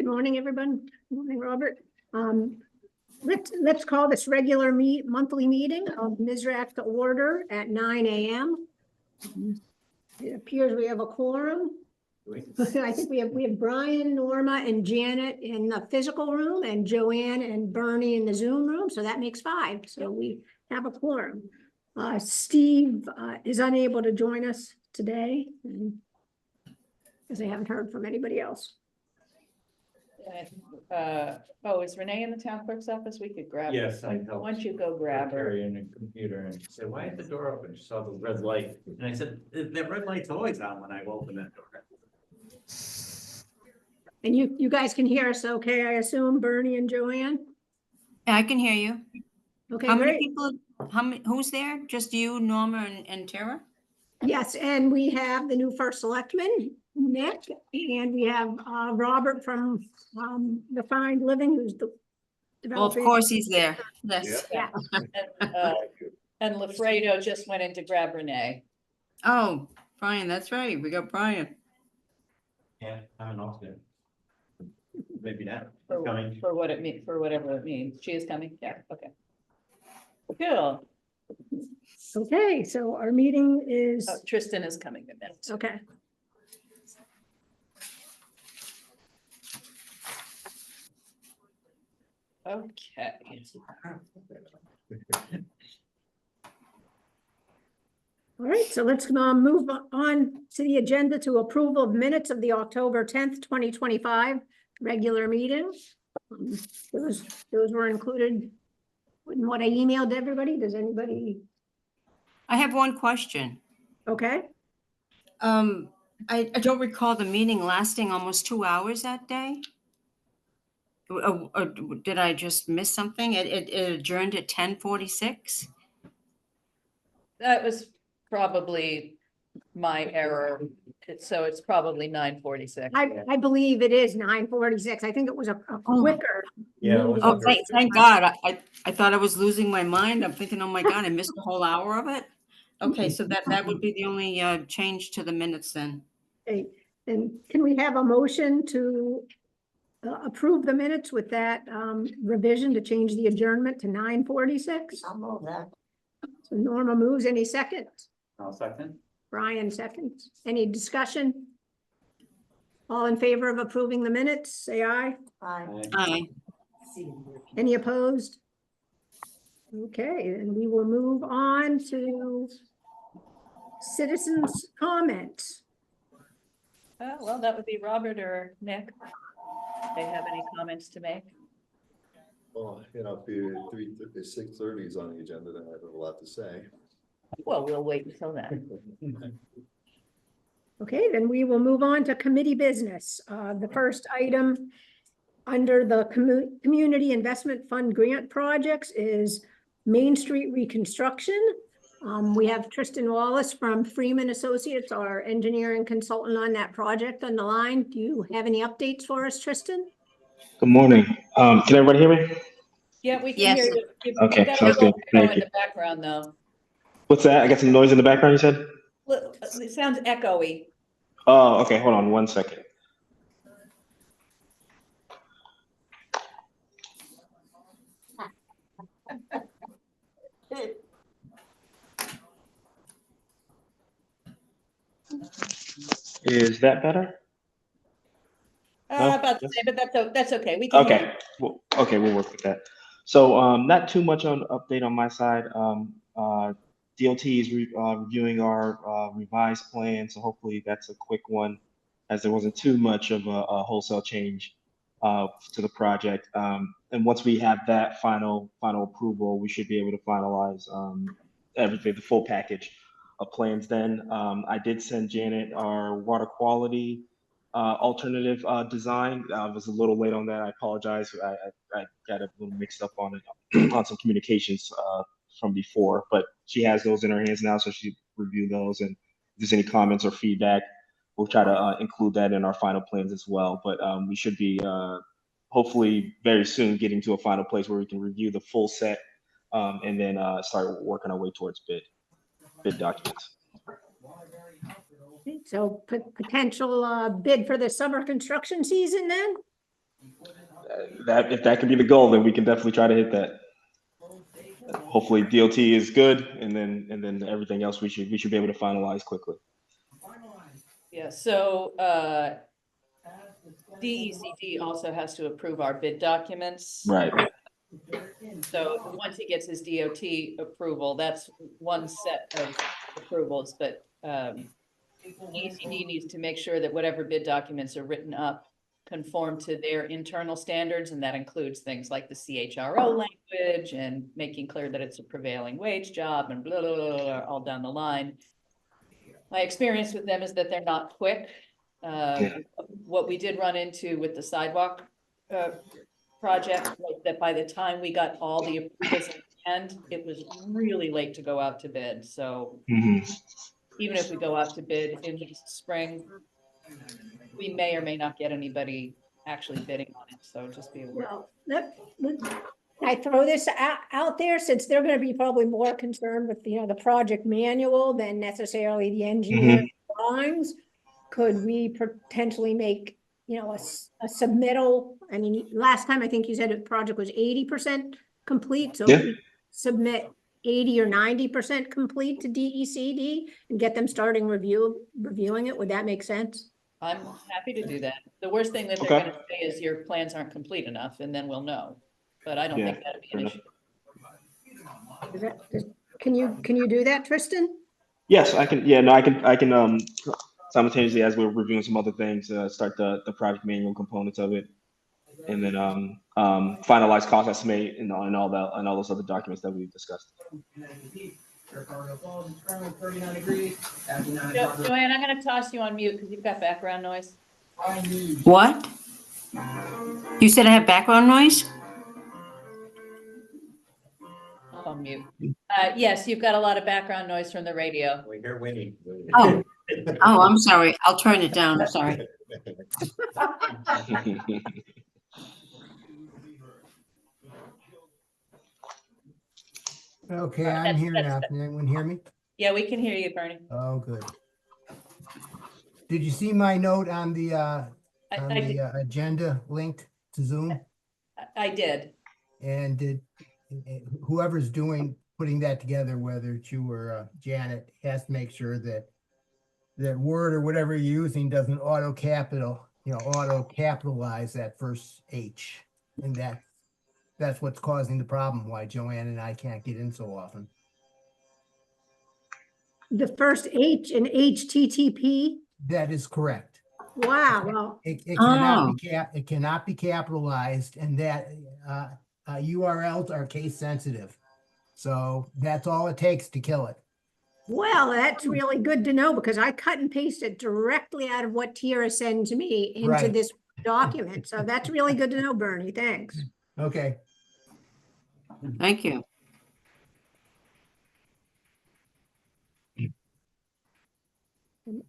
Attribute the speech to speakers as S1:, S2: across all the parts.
S1: Good morning, everyone. Good morning, Robert. Let's call this regular monthly meeting of MSRAC to order at 9 a.m. It appears we have a quorum. I think we have Brian, Norma, and Janet in the physical room, and Joanne and Bernie in the Zoom room. So that makes 5. So we have a quorum. Steve is unable to join us today because I haven't heard from anybody else.
S2: Is Renee in the town clerk's office? We could grab her.
S3: Yes, I helped.
S2: Why don't you go grab her?
S3: Carrying a computer and she said, "Why is the door open?" She saw the red light, and I said, "That red light's always on when I open that door."
S1: And you guys can hear us okay, I assume, Bernie and Joanne?
S4: Yeah, I can hear you.
S1: Okay,
S4: How many
S1: great.
S4: people, who's there? Just you, Norma, and Tara?
S1: Yes, and we have the new first selectman, Nick, and we have Robert from the Find Living, who's the
S4: Well, of
S1: developer.
S4: course he's there. Yes.
S1: Yeah.
S2: And Lafredo just went in to grab Renee.
S4: Oh, Brian, that's right. We got Brian.
S3: Yeah, I'm an alternate. Maybe not.
S2: For
S3: Coming.
S2: for what it means, for whatever it means. She is coming? Yeah, okay. Cool.
S1: Okay, so our meeting is,
S2: Oh, Tristan is coming in minutes.
S1: okay.
S2: Okay.
S1: All right, so let's move on to the agenda to approval of minutes of the October 10th, 2025 regular meeting. Those were included in what I emailed everybody. Does anybody?
S4: I have one question.
S1: Okay,
S4: I don't recall the meeting lasting almost 2 hours that day. Or did I just miss something? It adjourned at 10:46?
S2: That was probably my error. So it's probably 9:46.
S1: I believe it is 9:46. I think it was a quicker.
S3: Yeah, it was
S4: Oh,
S3: under-
S4: thank God. I thought I was losing my mind. I'm thinking, oh my God, I missed a whole hour of it. Okay, so that would be the only change to the minutes then.
S1: Okay, and can we have a motion to approve the minutes with that revision to change the adjournment to 9:46?
S5: I'll move that.
S1: So Norma moves. Any seconds?
S3: I'll second.
S1: Brian seconds. Any discussion? All in favor of approving the minutes, say aye.
S5: Aye.
S4: Aye.
S1: Any opposed? Okay, and we will move on to citizens' comments.
S2: Well, that would be Robert or Nick. If they have any comments to make.
S6: Well, you know, if 6:30 is on the agenda, then I have a lot to say.
S2: Well, we'll wait until then.
S1: Okay, then we will move on to committee business. The first item under the Community Investment Fund grant projects is Main Street reconstruction. We have Tristan Wallace from Freeman Associates, our engineering consultant on that project on the line. Do you have any updates for us, Tristan?
S7: Good morning. Can everybody hear me?
S2: Yeah, we can
S4: Yes.
S2: hear you. You've
S7: Okay,
S2: got a
S7: sounds
S2: little
S7: good.
S2: echo
S7: Thank
S2: in
S7: you.
S2: the background, though.
S7: What's that? I got some noise in the background, you said?
S2: It sounds echoey.
S7: Oh, okay. Hold on 1 second. Is that better?
S2: About the same, but that's okay. We can hear you.
S7: Okay. Well, okay, we'll work with that. So not too much on update on my side. DOT is reviewing our revised plan, so hopefully that's a quick one, as there wasn't too much of a wholesale change to the project. And once we have that final approval, we should be able to finalize everything, the full package of plans. Then I did send Janet our water quality alternative design. I was a little late on that. I apologize. I got a little mixed up on it on some communications from before, but she has those in her hands now, so she reviewed those. And if there's any comments or feedback, we'll try to include that in our final plans as well. But we should be hopefully very soon getting to a final place where we can review the full set and then start working our way towards bid documents.
S1: So potential bid for the summer construction season then?
S7: That if that can be the goal, then we can definitely try to hit that. Hopefully DOT is good, and then everything else we should be able to finalize quickly.
S2: Yeah, so DECD also has to approve our bid documents.
S7: Right.
S2: So once he gets his DOT approval, that's one set of approvals, but DECD needs to make sure that whatever bid documents are written up conform to their internal standards, and that includes things like the CHRO language and making clear that it's a prevailing wage job and blah, blah, blah, blah, all down the line. My experience with them is that they're not quick. What we did run into with the sidewalk project was that by the time we got all the approvals in hand, it was really late to go out to bid. So even if we go out to bid in the spring, we may or may not get anybody actually bidding on it. So just be aware.
S1: Well, I throw this out there, since they're gonna be probably more concerned with, the project manual than necessarily the engineering drawings. Could we potentially make, a submittal? I mean, last time I think you said the project was 80% complete, so
S7: Yeah.
S1: we submit 80 or 90% complete to DECD and get them starting reviewing it. Would that make sense?
S2: I'm happy to do that. The worst thing that they're
S7: Okay.
S2: gonna say is your plans aren't complete enough, and then we'll know. But I don't
S7: Yeah,
S2: think that'd be
S7: fair
S2: an
S7: enough.
S2: issue.
S1: Can you do that, Tristan?
S7: Yes, I can. Yeah, no, I can simultaneously, as we're reviewing some other things, start the project manual components of it, and then finalize cost estimate and all that and all those other documents that we've discussed.
S2: Joanne, I'm gonna toss you on mute because you've got background noise.
S4: What? You said I have background noise?
S2: On mute. Yes, you've got a lot of background noise from the radio.
S3: We hear Winnie.
S4: Oh. Oh, I'm sorry. I'll turn it down. I'm sorry.
S5: Okay, I'm here now. Can anyone hear me?
S2: Yeah, we can hear you, Bernie.
S5: Oh, good. Did you see my note on the agenda linked to Zoom?
S2: I did.
S5: And did whoever's putting that together, whether it's you or Janet, has to make sure that Word or whatever you're using doesn't auto capitalize that first H. And that's what's causing the problem, why Joanne and I can't get in so often.
S1: The first H in HTTP?
S5: That is correct.
S1: Wow, well,
S5: It cannot be capitalized, and that URLs are case sensitive. So that's all it takes to kill it.
S1: well, that's really good to know, because I cut and pasted directly out of what Tira sent to me into
S5: Right.
S1: this document. So that's really good to know, Bernie. Thanks.
S5: Okay.
S4: Thank you.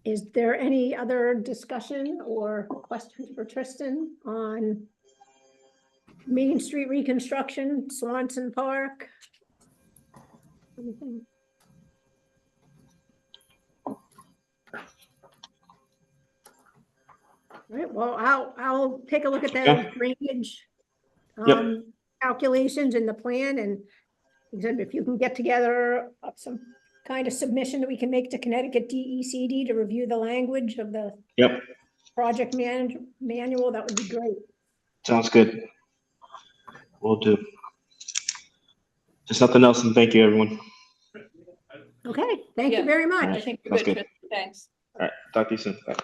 S1: Is there any other discussion or questions for Tristan on Main Street reconstruction, Swanson Park? Anything? All right, well, I'll take a look at the drainage calculations in the plan, and like I said, if you can get together some kind of submission that we can make to Connecticut DECD to review the language of the project manual, that would be great.
S7: Sounds good. Will do. Just nothing else, and thank you, everyone.
S1: Okay, thank you
S2: Yeah.
S1: very
S2: I
S1: much.
S2: think we're
S7: Sounds
S2: good.
S7: good.
S2: Tristan. Thanks.
S7: All right, talk to you soon. Bye.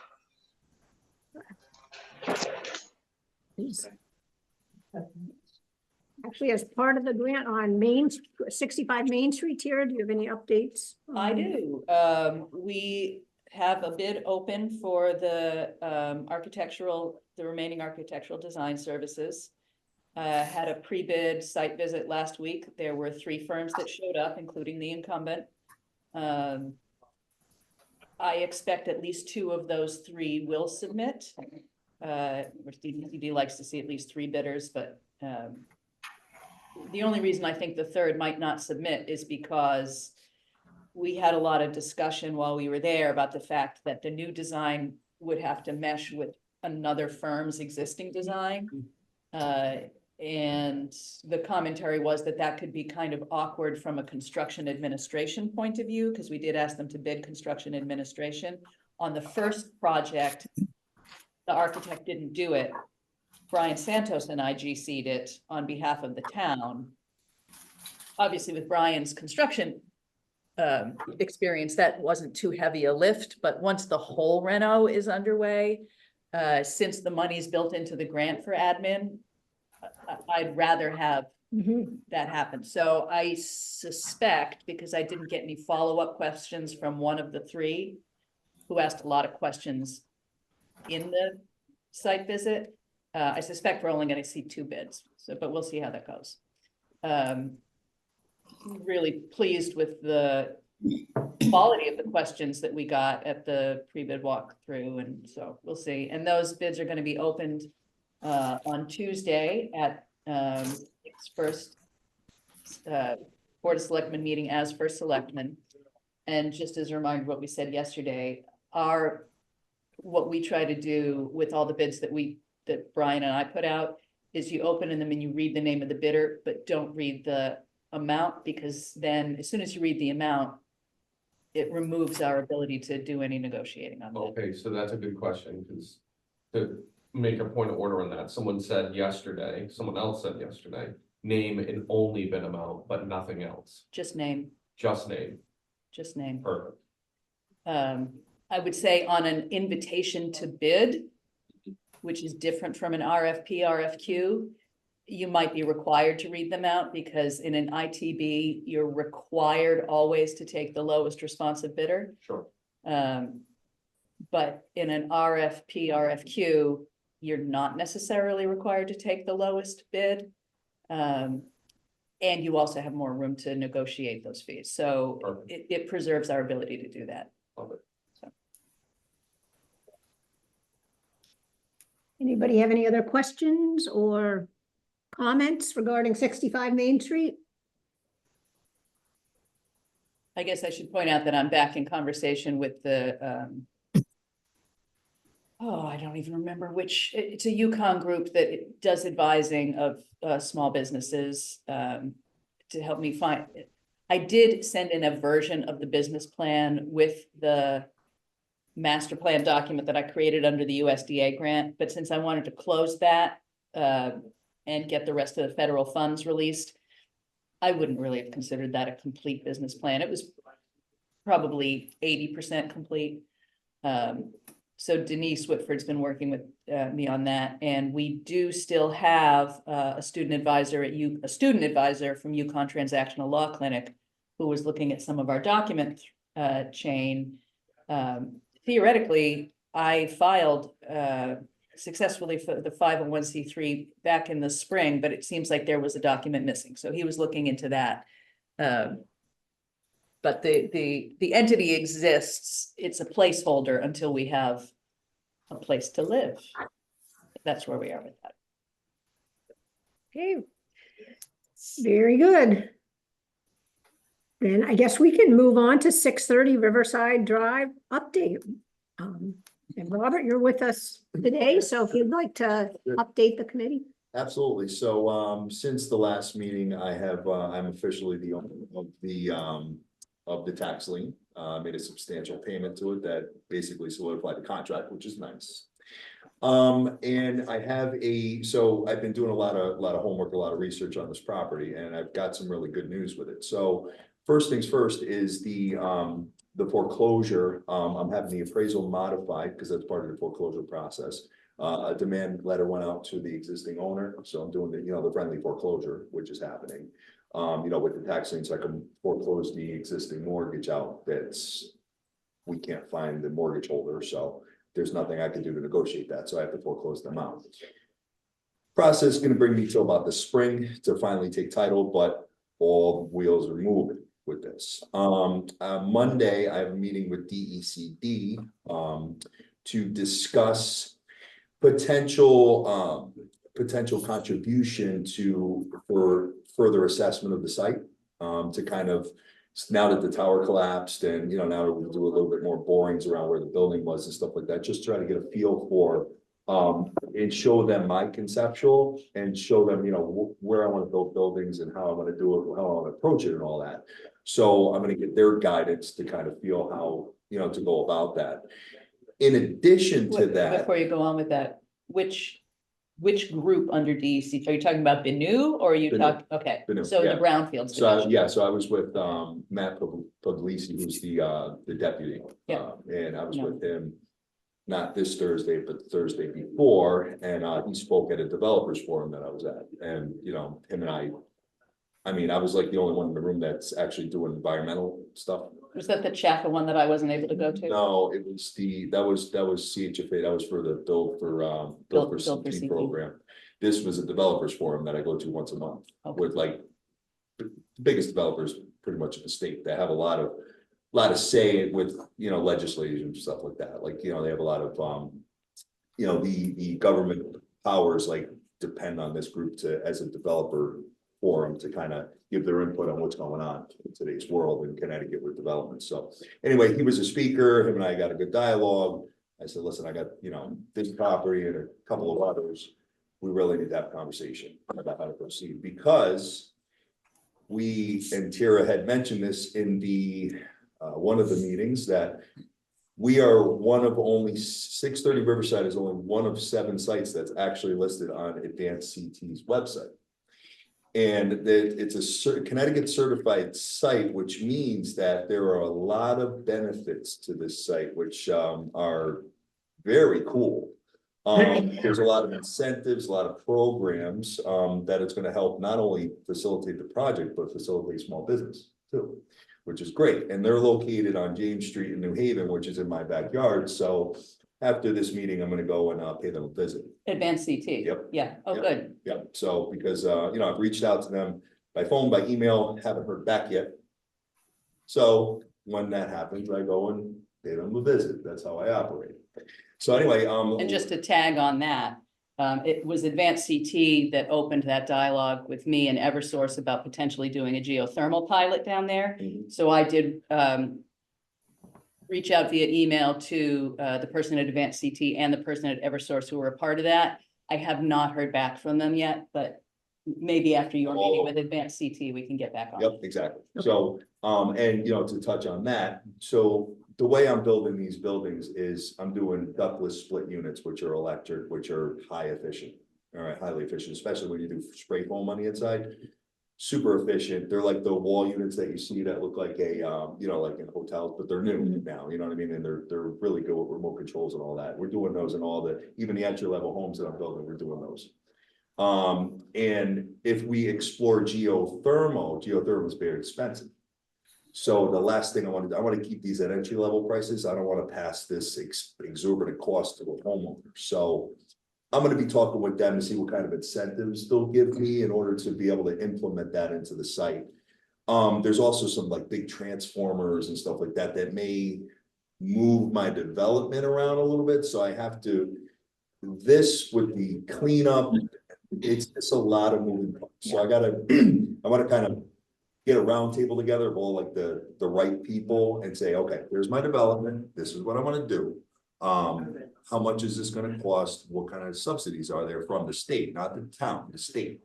S1: Actually, as part of the grant on 65 Main Street here, do you have any updates?
S2: I do. We have a bid open for the remaining architectural design services. Had a pre-bid site visit last week. There were 3 firms that showed up, including the incumbent. I expect at least 2 of those 3 will submit. DECD likes to see at least 3 bidders, but the only reason I think the 3rd might not submit is because we had a lot of discussion while we were there about the fact that the new design would have to mesh with another firm's existing design. And the commentary was that that could be kind of awkward from a construction administration point of view, because we did ask them to bid construction administration. On the first project, the architect didn't do it. Brian Santos and I GC'd it on behalf of the town. Obviously, with Brian's construction experience, that wasn't too heavy a lift, but once the whole reno is underway, since the money's built into the grant for admin, I'd rather have that happen. So I suspect, because I didn't get any follow-up questions from one of the three who asked a lot of questions in the site visit, I suspect we're only going to see 2 bids. So, but we'll see how that goes. Really pleased with the quality of the questions that we got at the pre-bid walkthrough, and so we'll see. And those bids are going to be opened on Tuesday at its first Board of Selectmen meeting as first selectman. And just as a reminder, what we said yesterday, what we try to do with all the bids that Brian and I put out is you open them and you read the name of the bidder, but don't read the amount, because then as soon as you read the amount, it removes our ability to do any negotiating on that.
S8: Okay, so that's a good question, because to make a point of order on that, someone else said yesterday, name an only bid amount, but nothing else,
S2: Just name,
S8: just name.
S2: just name.
S8: Perfect.
S2: I would say on an invitation to bid, which is different from an RFP, RFQ, you might be required to read them out, because in an ITB, you're required always to take the lowest responsive bidder.
S8: Sure.
S2: But in an RFP, RFQ, you're not necessarily required to take the lowest bid. And you also have more room to negotiate those fees. So
S8: Perfect.
S2: it preserves our ability to do that.
S8: Love it.
S1: Anybody have any other questions or comments regarding 65 Main Street?
S2: I guess I should point out that I'm back in conversation with the, I don't even remember which, it's a Yukon group that does advising of small businesses to help me find. I did send in a version of the business plan with the master plan document that I created under the USDA grant, but since I wanted to close that and get the rest of the federal funds released, I wouldn't really have considered that a complete business plan. It was probably 80% complete. So Denise Whitford's been working with me on that, and we do still have a student advisor from Yukon Transactional Law Clinic who was looking at some of our document chain. Theoretically, I filed successfully for the 501c3 back in the spring, but it seems like there was a document missing. So he was looking into that. But the entity exists. It's a placeholder until we have a place to live. That's where we are with that.
S1: Okay. Very good. Then I guess we can move on to 630 Riverside Drive update. And Robert, you're with us today, so if you'd like to update the committee.
S6: Absolutely. So, since the last meeting, I'm officially the owner of the tax lien. Made a substantial payment to it that basically solidified the contract, which is nice. And I have so I've been doing a lot of homework, a lot of research on this property, and I've got some really good news with it. So first things first is the foreclosure. I'm having the appraisal modified because that's part of the foreclosure process. A demand letter went out to the existing owner, so I'm doing the friendly foreclosure, which is happening. With the tax lien, so I can foreclose the existing mortgage out. We can't find the mortgage holder, so there's nothing I can do to negotiate that, so I have to foreclose them out. Process is going to bring me till about the spring to finally take title, but all wheels are moving with this. Monday, I have a meeting with DECD to discuss potential contribution for further assessment of the site, to kind of, now that the tower collapsed and, now we'll do a little bit more borings around where the building was and stuff like that, just try to get a feel for And show them my conceptual and show them, you know, where I want to build buildings and how I want to do it, how I want to approach it and all that. So I'm gonna get their guidance to kind of feel how, you know, to go about that. In addition to that,
S2: Before you go on with that, which group under DEC, are you talking about Benu or are you
S6: Benu.
S2: talking, okay,
S6: Benu,
S2: so in
S6: yeah.
S2: the brownfields
S6: so
S2: division?
S6: so I was with Matt Puglisi, who's the deputy.
S2: Yeah.
S6: And I was
S2: Yeah.
S6: with him, not this Thursday, but the Thursday before, and he spoke at a developers forum that I was at, and, you know, him and I mean, I was like the only one in the room that's actually doing environmental stuff.
S2: Was that the Chaffaa one that I wasn't able to go to?
S6: No, it was that was CHFA, that was for the Build for
S2: Build for
S6: CT
S2: CT.
S6: program. This was a developers forum that I go to once a month
S2: Okay.
S6: with like the biggest developers pretty much in the state that have a lot of say with, you know, legislation and stuff like that. Like, you know, they have a lot of, you know, the government powers like depend on this group to, as a developer forum, to kind of give their input on what's going on in today's world in Connecticut with development. So anyway, he was a speaker, him and I got a good dialogue. I said, listen, I got, you know, this property and a couple of others. We really need to have a conversation about how to proceed, because we, and Tara had mentioned this in the one of the meetings, that we are one of only 630 Riverside is only one of 7 sites that's actually listed on Advanced CT's website. And that it's a Connecticut certified site, which means that there are a lot of benefits to this site, which are very cool. There's a lot of incentives, a lot of programs that it's going to help not only facilitate the project, but facilitate small business too, which is great. And they're located on James Street in New Haven, which is in my backyard. So after this meeting, I'm going to go and pay them a visit.
S2: Advanced CT?
S6: Yep.
S2: Yeah, oh,
S6: Yep.
S2: good.
S6: Yeah, so because you know, I've reached out to them by phone, by email, haven't heard back yet. So when that happens, I go and pay them a visit. That's how I operate. So anyway,
S2: And just to tag on that, it was Advanced CT that opened that dialogue with me and Eversource about potentially doing a geothermal pilot down there.
S6: Mhm.
S2: So I did reach out via email to the person at Advanced CT and the person at Eversource who were a part of that. I have not heard back from them yet, but maybe after your meeting with Advanced CT, we can get back on.
S6: Yep, exactly. So, and you know, to touch on that, so the way I'm building these buildings is I'm doing ductless split units, which are electric, which are high efficient. All right, highly efficient, especially when you do spray foam on the inside. Super efficient. They're like the wall units that you see that look like a, you know, like in hotels, but they're new now, you know what I mean? And they're really good with remote controls and all that. We're doing those in all the, even the entry level homes that I'm building, we're doing those. And if we explore geothermal is very expensive. So the last thing I want to keep these at entry level prices. I don't want to pass this exorbitant cost to a homeowner. So I'm going to be talking with them to see what kind of incentives they'll give me in order to be able to implement that into the site. There's also some like big transformers and stuff like that that may move my development around a little bit. So I have to, this with the cleanup, it's a lot of moving parts. So I want to kind of get a round table together of all like the right people and say, okay, here's my development. This is what I want to do. How much is this going to cost? What kind of subsidies are there from the state, not the town, the state?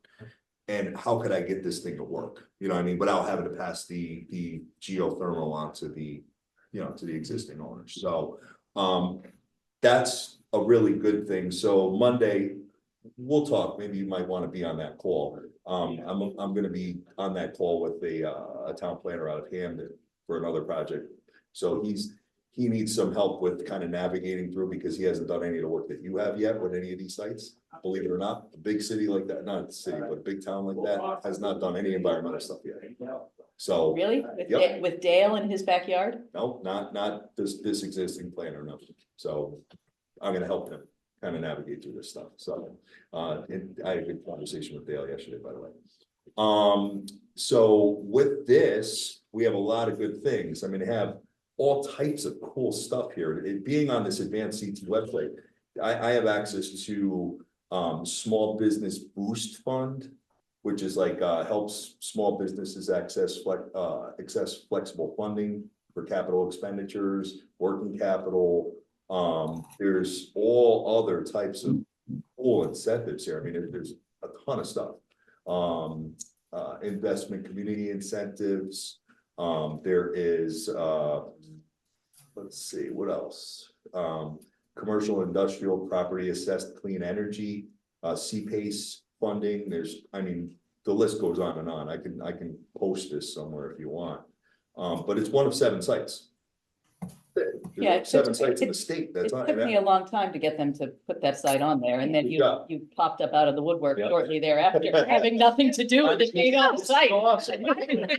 S6: And how could I get this thing to work? You know what I mean? Without having to pass the geothermal onto the, you know, to the existing owners. So, that's a really good thing. So Monday, we'll talk. Maybe you might want to be on that call. I'm going to be on that call with a town planner out of Hamden for another project. So he needs some help with kind of navigating through, because he hasn't done any of the work that you have yet with any of these sites. Believe it or not, a big city like that, not a city, but a big town like that has not done any environmental stuff yet. So
S2: Really?
S6: Yep.
S2: With Dale in his backyard?
S6: no, not this existing planner, no. So I'm gonna help him kind of navigate through this stuff. So and I had a good conversation with Dale yesterday, by the way. So with this, we have a lot of good things. I mean, they have all types of cool stuff here. It being on this Advanced CT website, I have access to Small Business Boost Fund, which is like helps small businesses access flexible funding for capital expenditures, working capital, There's all other types of cool incentives here. I mean, there's a ton of stuff. Investment community incentives. There is, let's see, what else? Commercial industrial property assessed clean energy, CPACE funding. There's, I mean, the list goes on and on. I can post this somewhere if you want. But it's one of 7 sites. There's
S2: Yeah,
S6: like 7
S2: it-
S6: sites in the
S2: it-
S6: state.
S2: It
S6: That's on.
S2: took me a long time to get them to put that site on there, and then
S6: Yeah.
S2: you popped up out of the woodwork
S6: Yeah.
S2: shortly thereafter, having nothing to do with it being on the site.
S6: Awesome.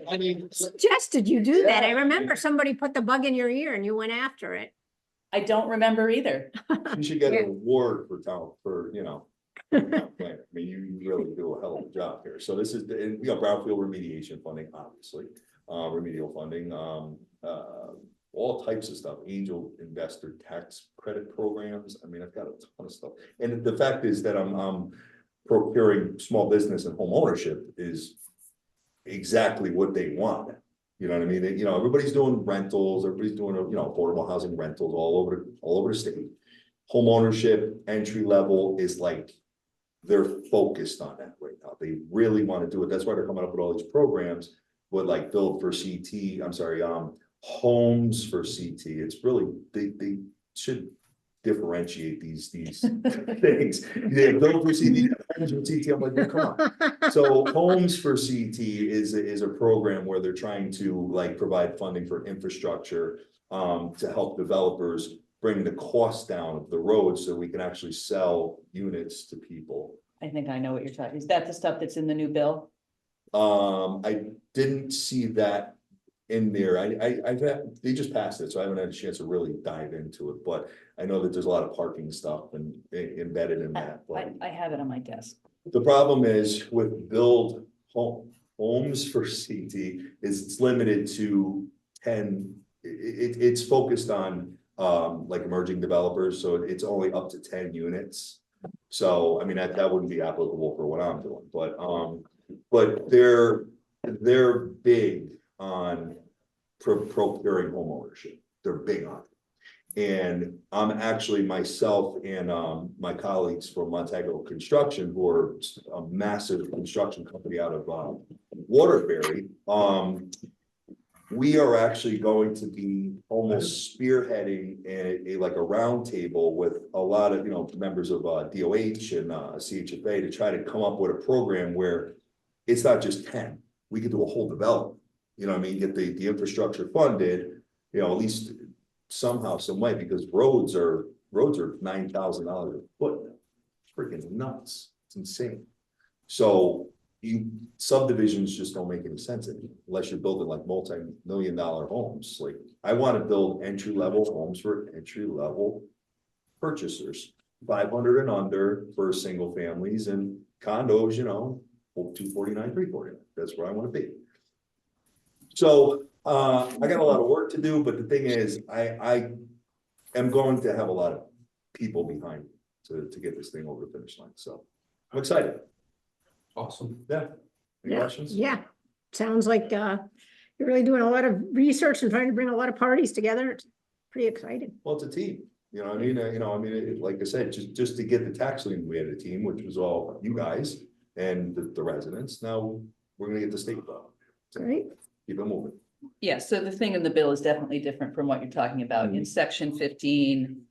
S6: I mean,
S1: Suggested you do that. I
S6: Yeah.
S1: remember somebody put the bug in your ear and you went after it.
S2: I don't remember either.
S6: you should get
S1: Yeah.
S6: an award for town, for, you know. I mean, you really do a hell of a job here. So this is, and, you know, brownfield remediation funding, obviously, remedial funding, all types of stuff, angel investor tax credit programs. I mean, I've got a ton of stuff. And the fact is that I'm procuring small business and home ownership is exactly what they want. You know what I mean? You know, everybody's doing rentals, everybody's doing, you know, affordable housing rentals all over the state. Home ownership, entry level is like, they're focused on that right now. They really want to do it. That's why they're coming up with all these programs with like build for CT, homes for CT. It's really, they should differentiate these things. They build for CT, homes for CT. I'm like, well, come on. So homes for CT is a program where they're trying to like provide funding for infrastructure to help developers bring the cost down of the road so we can actually sell units to people.
S2: I think I know what you're talking. Is that the stuff that's in the new bill?
S6: I didn't see that in there. They just passed it, so I haven't had a chance to really dive into it, but I know that there's a lot of parking stuff and embedded in that. But
S2: I have it on my desk.
S6: the problem is with build homes for CT is it's limited to 10. It's focused on like emerging developers, so it's only up to 10 units. So I mean that wouldn't be applicable for what I'm doing, but they're big on procuring home ownership. They're big on it. And I'm actually myself and my colleagues from Montego Construction, who are a massive construction company out of Waterbury, we are actually going to be almost spearheading a roundtable with a lot of, you know, members of DOH and CHFA to try to come up with a program where it's not just 10. We could do a whole development. You know what I mean? Get the infrastructure funded, you know, at least somehow, some way, because roads are $9,000 a foot. It's freaking nuts. It's insane. So subdivisions just don't make any sense anymore unless you're building like multi-million-dollar homes. Like I want to build entry-level homes for entry-level purchasers, 500 and under for single families, and condos, you know, 249, 349. That's where I want to be. So I got a lot of work to do, but the thing is, I am going to have a lot of people behind me to get this thing over the finish line. So I'm excited.
S8: Awesome.
S6: Yeah. Any
S1: Yeah,
S6: questions?
S1: yeah. Sounds like you're really doing a lot of research and trying to bring a lot of parties together. It's pretty exciting.
S6: Well, it's a team. You know what I mean? Like I said, just to get the tax lien, we had a team, which was all you guys and the residents. Now we're gonna get the state involved. So
S1: Great.
S6: keep it moving.
S2: Yeah, so the thing in the bill is definitely different from what you're talking about. In section 15,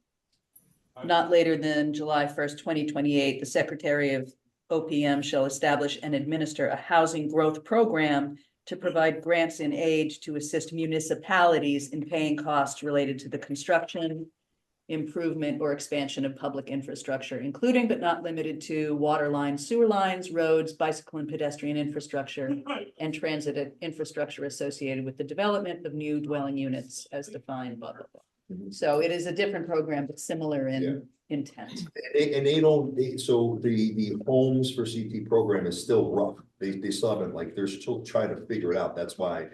S2: not later than July 1st, 2028, the Secretary of OPM shall establish and administer a housing growth program to provide grants and aid to assist municipalities in paying costs related to the construction, improvement, or expansion of public infrastructure, including but not limited to water lines, sewer lines, roads, bicycle and pedestrian infrastructure, and transit infrastructure associated with the development of new dwelling units as defined, blah, blah, blah. So it is a different program, but similar in intent.
S6: And so the homes for CT program is still rough. They still haven't, like, they're still trying to figure it out. That's why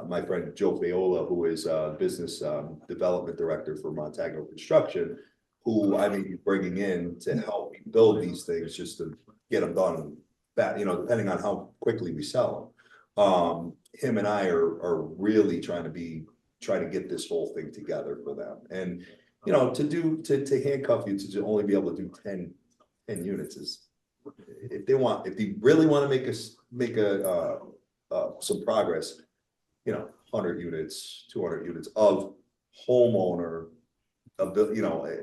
S6: my friend Joe Faola, who is business development director for Montego Construction, who I may be bringing in to help me build these things just to get them done, you know, depending on how quickly we sell them. Him and I are really trying to get this whole thing together for them. And you know, to handcuff you to only be able to do 10 units is. If they really want to make some progress, you know, 100 units, 200 units of homeowner. Of the, you know, I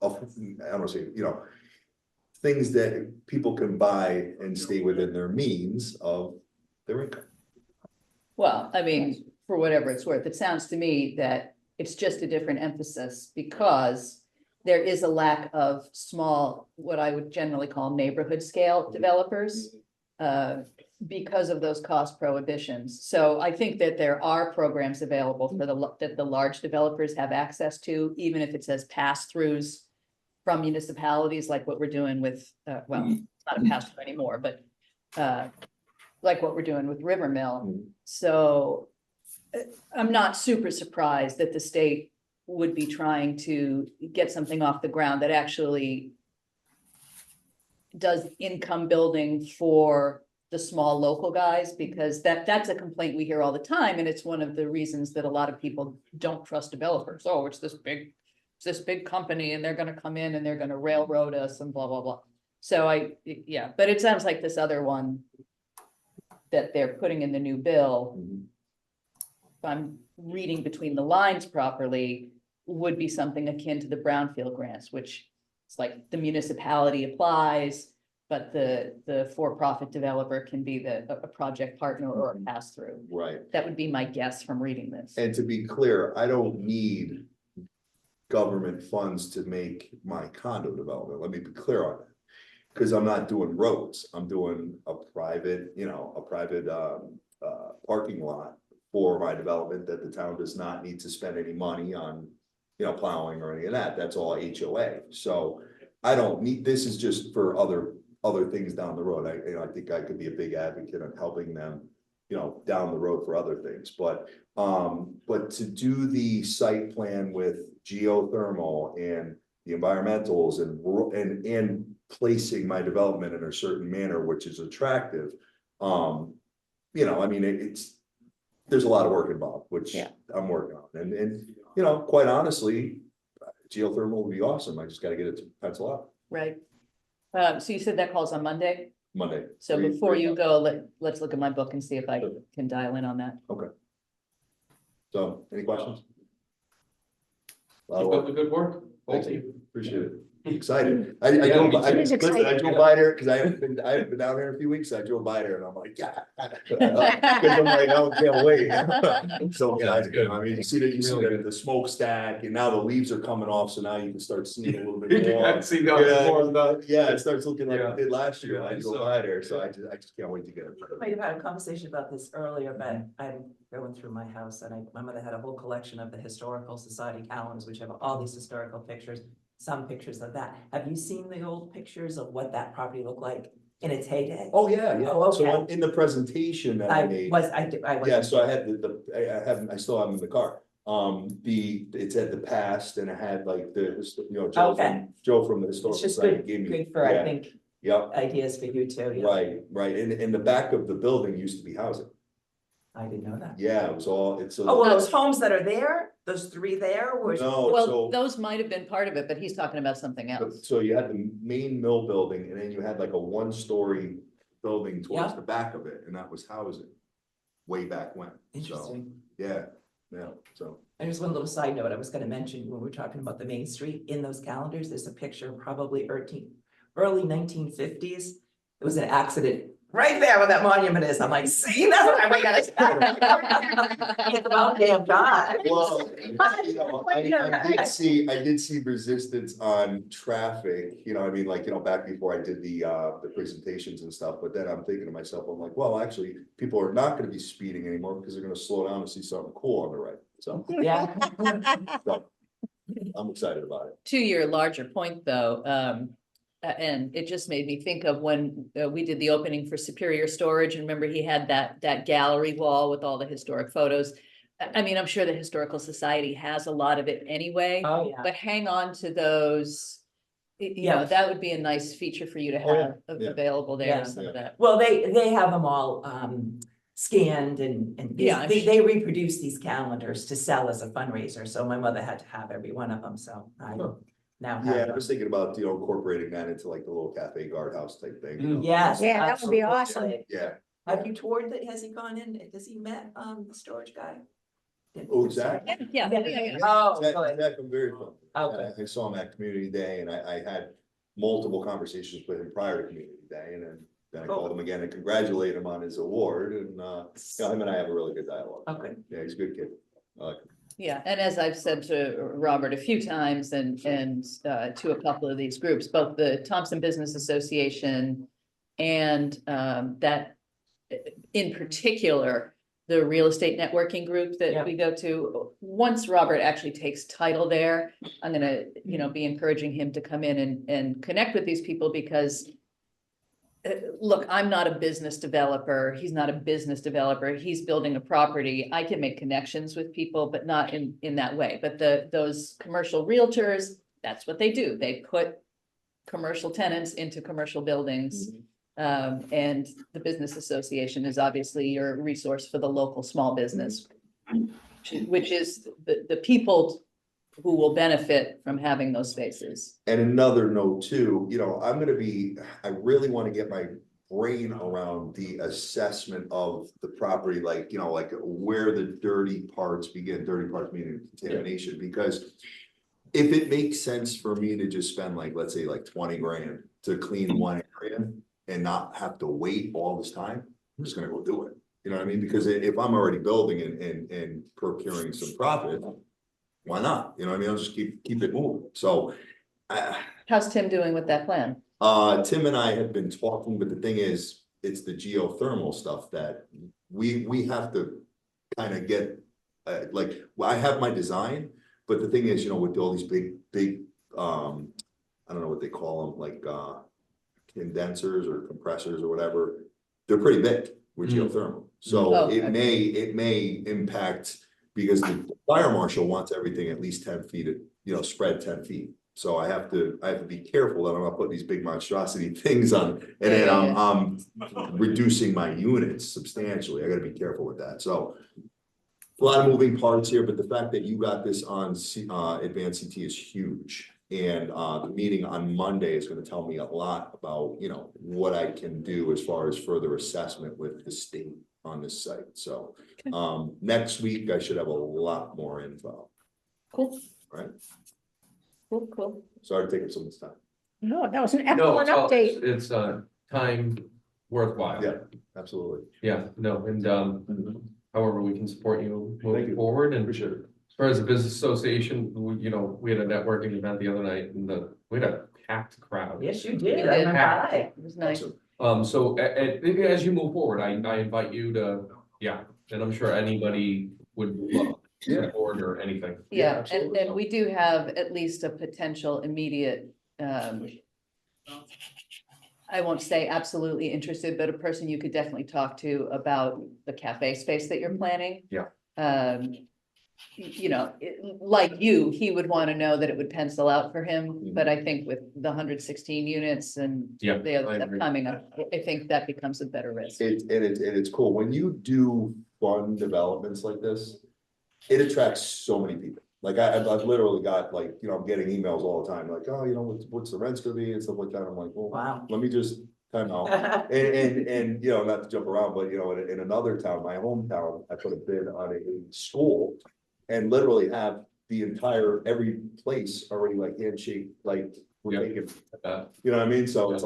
S6: don't want to say, you know, things that people can buy and stay within their means of their income.
S2: Well, I mean, for whatever it's worth, it sounds to me that it's just a different emphasis because there is a lack of small, what I would generally call neighborhood scale developers because of those cost prohibitions. So I think that there are programs available for that the large developers have access to, even if it says pass-throughs from municipalities, like what we're doing with, well, it's not a pass-through anymore, but like what we're doing with River Mill. So I'm not super surprised that the state would be trying to get something off the ground that actually does income building for the small local guys, because that's a complaint we hear all the time. And it's one of the reasons that a lot of people don't trust developers. Oh, it's this big company and they're gonna come in and they're gonna railroad us and blah, blah, blah. So yeah, but it sounds like this other one that they're putting in the new bill, if I'm reading between the lines properly, would be something akin to the brownfield grants, which it's like the municipality applies, but the for-profit developer can be a project partner or a pass-through.
S6: Right.
S2: That would be my guess from reading this.
S6: And to be clear, I don't need government funds to make my condo development. Let me be clear on that. Because I'm not doing roads. I'm doing a private, you know, parking lot for my development that the town does not need to spend any money on, you know, plowing or any of that. That's all HOA. So I don't need, this is just for other things down the road. I think I could be a big advocate on helping them, you know, down the road for other things. But to do the site plan with geothermal and the environmentals and placing my development in a certain manner, which is attractive, you know, I mean, there's a lot of work involved, which I'm working on. And, you know, quite honestly, geothermal would be awesome. I just got to get it to pencil out.
S2: Right. So you said that calls on Monday?
S6: Monday.
S2: So before you go, let's look at my book and see if I can dial in on that.
S6: Okay. So, any questions?
S8: Keep up the good work. Both of you.
S6: Appreciate it. Excited.
S8: Yeah, me too.
S6: Listen, I drove by there because I haven't been down here in a few weeks. I drove by there and I'm like, yeah. Because I'm like, I can't wait. So,
S8: Yeah, it's good.
S6: I mean, you see the smokestack and now the leaves are coming off. So now you can start seeing a little bit more.
S8: See,
S6: Yeah, it starts looking like
S8: Yeah.
S6: it did last year when I
S8: Yeah,
S6: drove
S8: so-
S6: by there. So I just can't wait to get it.
S9: Might have had a conversation about this earlier, but I'm going through my house and my mother had a whole collection of the Historical Society calendars, which have all these historical pictures, some pictures of that. Have you seen the old pictures of what that property looked like in its heyday?
S6: Oh, yeah, yeah.
S9: Oh,
S6: So
S9: okay.
S6: in the presentation that I made. Yeah, so I had I still have them in the car. It said the past and it had like Joe from the
S9: It's
S6: Historical
S9: just
S6: Society
S9: good,
S6: gave me.
S9: good for, I
S6: yeah,
S9: think,
S6: Yep,
S9: ideas for you too. yeah.
S6: right. And in the back of the building used to be housing.
S9: I didn't know that.
S6: Yeah, it was all, it's.
S9: Oh, well, those homes that are there, those three there, were.
S6: No,
S2: Well,
S6: so,
S2: those might have been part of it, but he's talking about something else.
S6: so you had the main mill building and then you had like a 1-story building towards
S9: Yeah.
S6: the back of it and that was housing. Way back when. So,
S9: Interesting.
S6: yeah, so.
S9: And just one little side note, I was gonna mention, when we're talking about the Main Street, in those calendars, there's a picture of probably early 1950s. It was an accident right there where that monument is. I'm like, see, that's what we gotta. It's about damn God.
S6: Well, you know, I did see resistance on traffic, you know, I mean, like, you know, back before I did the presentations and stuff, but then I'm thinking to myself, I'm like, well, actually, people are not gonna be speeding anymore because they're gonna slow down and see something cool on the right, so.
S9: Yeah.
S6: So, I'm excited about it.
S2: To your larger point, though, and it just made me think of when we did the opening for Superior Storage, and remember he had that gallery wall with all the historic photos. I mean, I'm sure the Historical Society has a lot of it anyway,
S9: Oh, yeah.
S2: but hang on to those. You
S9: Yeah.
S2: know, that would be a nice feature for you to
S6: Oh, yeah,
S2: have
S6: yeah.
S2: available there,
S9: Yeah.
S2: some of that.
S9: Well, they have them all, scanned and
S2: Yeah, I'm
S9: they reproduce these calendars to sell as a fundraiser. So my mother had to have every one of them. So I now
S6: Yeah,
S9: have.
S6: I was thinking about, incorporating that into like the little cafe guardhouse type thing.
S9: Yes.
S1: Yeah, that would be
S9: absolutely.
S1: awesome.
S6: Yeah.
S9: Have you toured that? Has he gone in? Has he met the storage guy?
S6: Oh, Zach?
S2: Yeah.
S9: Oh,
S6: Zach,
S9: good.
S6: Zach, I'm very fun.
S9: Okay.
S6: I saw him at Community Day and I had multiple conversations with him prior to Community Day, and then I called him again and congratulate him on his award, and him and I have a really good dialogue.
S9: Okay.
S6: Yeah, he's a good kid. I like him.
S2: Yeah, and as I've said to Robert a few times and to a couple of these groups, both the Thompson Business Association and that in particular, the real estate networking group
S9: Yeah.
S2: that we go to, once Robert actually takes title there, I'm gonna, be encouraging him to come in and connect with these people because look, I'm not a business developer. He's not a business developer. He's building a property. I can make connections with people, but not in that way. But those commercial realtors, that's what they do. They put commercial tenants into commercial buildings. And the business association is obviously your resource for the local small business, which is the people who will benefit from having those spaces.
S6: And another note too, I really want to get my brain around the assessment of the property, like where the dirty parts begin, dirty parts meaning contamination, because if it makes sense for me to just spend let's say 20 grand to clean one area and not have to wait all this time, I'm just gonna go do it. You know what I mean? Because if I'm already building and procuring some profit, why not? You know what I mean? I'll just keep it moving. So
S2: How's Tim doing with that plan?
S6: Tim and I have been talking, but the thing is, it's the geothermal stuff that we have to kind of get, I have my design, but the thing is, with all these big, I don't know what they call them, condensers or compressors or whatever, they're pretty big with geothermal. So
S2: Oh,
S6: it
S2: okay.
S6: may impact, because the fire marshal wants everything at least 10 feet, spread 10 feet. So I have to be careful that I'm not putting these big monstrosity things on, and then I'm reducing my units substantially. I gotta be careful with that. So a lot of moving parts here, but the fact that you got this on Advanced CT is huge. And the meeting on Monday is gonna tell me a lot about, what I can do as far as further assessment with the state on this site. So next week I should have a lot more info.
S2: Cool.
S6: Right.
S2: Cool.
S6: Sorry to take up so much time.
S1: No, that was an
S8: No,
S1: excellent update.
S8: it's time worthwhile.
S6: Yeah, absolutely.
S8: Yeah, no, and however we can support you
S6: Thank
S8: moving
S6: you.
S8: forward, and
S6: Appreciate it.
S8: as far as the business association, we had a networking event the other night, and we had a packed crowd.
S9: Yes, you did.
S2: You
S9: I
S2: did.
S9: went by.
S2: It was nice.
S6: Awesome.
S8: So as you move forward, I invite you to, and I'm sure anybody would love to support or anything.
S2: Yeah,
S6: absolutely.
S2: and we do have at least a potential immediate, I won't say absolutely interested, but a person you could definitely talk to about the cafe space that you're planning.
S8: Yeah.
S2: Like you, he would want to know that it would pencil out for him,
S6: Mhm.
S2: but I think with the 116 units and
S8: Yeah,
S2: the other
S8: I
S2: stuff
S8: agree.
S2: coming up, I think that becomes a better risk.
S6: It's cool. When you do fun developments like this, it attracts so many people. I've literally got I'm getting emails all the time, what's the rent's gonna be and stuff like that. I'm like, well,
S9: Wow.
S6: let me just time out. And not to jump around, but in another town, my hometown, I put a bid on a school and literally have every place already handshake, we're
S8: Yeah.
S6: taking,
S8: Uh,
S6: you know what I mean? So
S8: Yeah.
S6: it's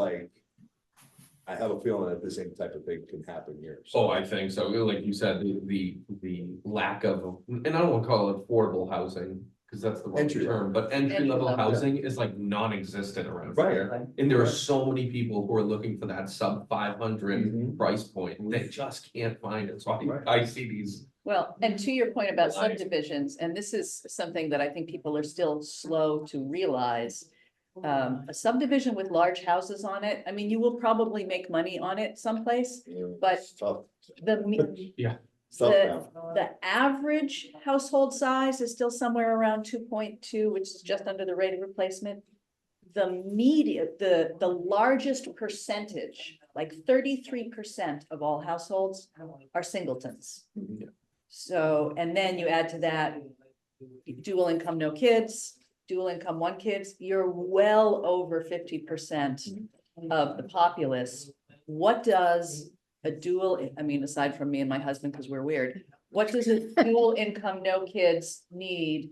S6: I have a feeling that the same type of thing can happen here.
S8: Oh, I think so. Like you said, the lack of, and I don't want to call it affordable housing, because that's the wrong
S6: Entry level.
S8: term, but entry level
S2: Entry-level.
S8: housing is non-existent around
S6: Right.
S8: here. And there are
S6: Right.
S8: so many people who are looking for that sub 500
S6: Mhm.
S8: price point. They just can't find it. So
S6: Right.
S8: I see these.
S2: Well, and to your point about
S8: Right.
S2: subdivisions, and this is something that I think people are still slow to realize. A subdivision with large houses on it, I mean, you will probably make money on it someplace. But-
S6: It's tough.
S2: The
S6: It's tough now.
S2: the average household size is still somewhere around 2.2, which is just under the rate of replacement. The largest percentage like 33% of all households are singletons. So, and then you add to that dual income, no kids, dual income, one kids, you're well over 50% of the populace. What does a dual, I mean, aside from me and my husband, because we're weird, what does a dual income, no kids need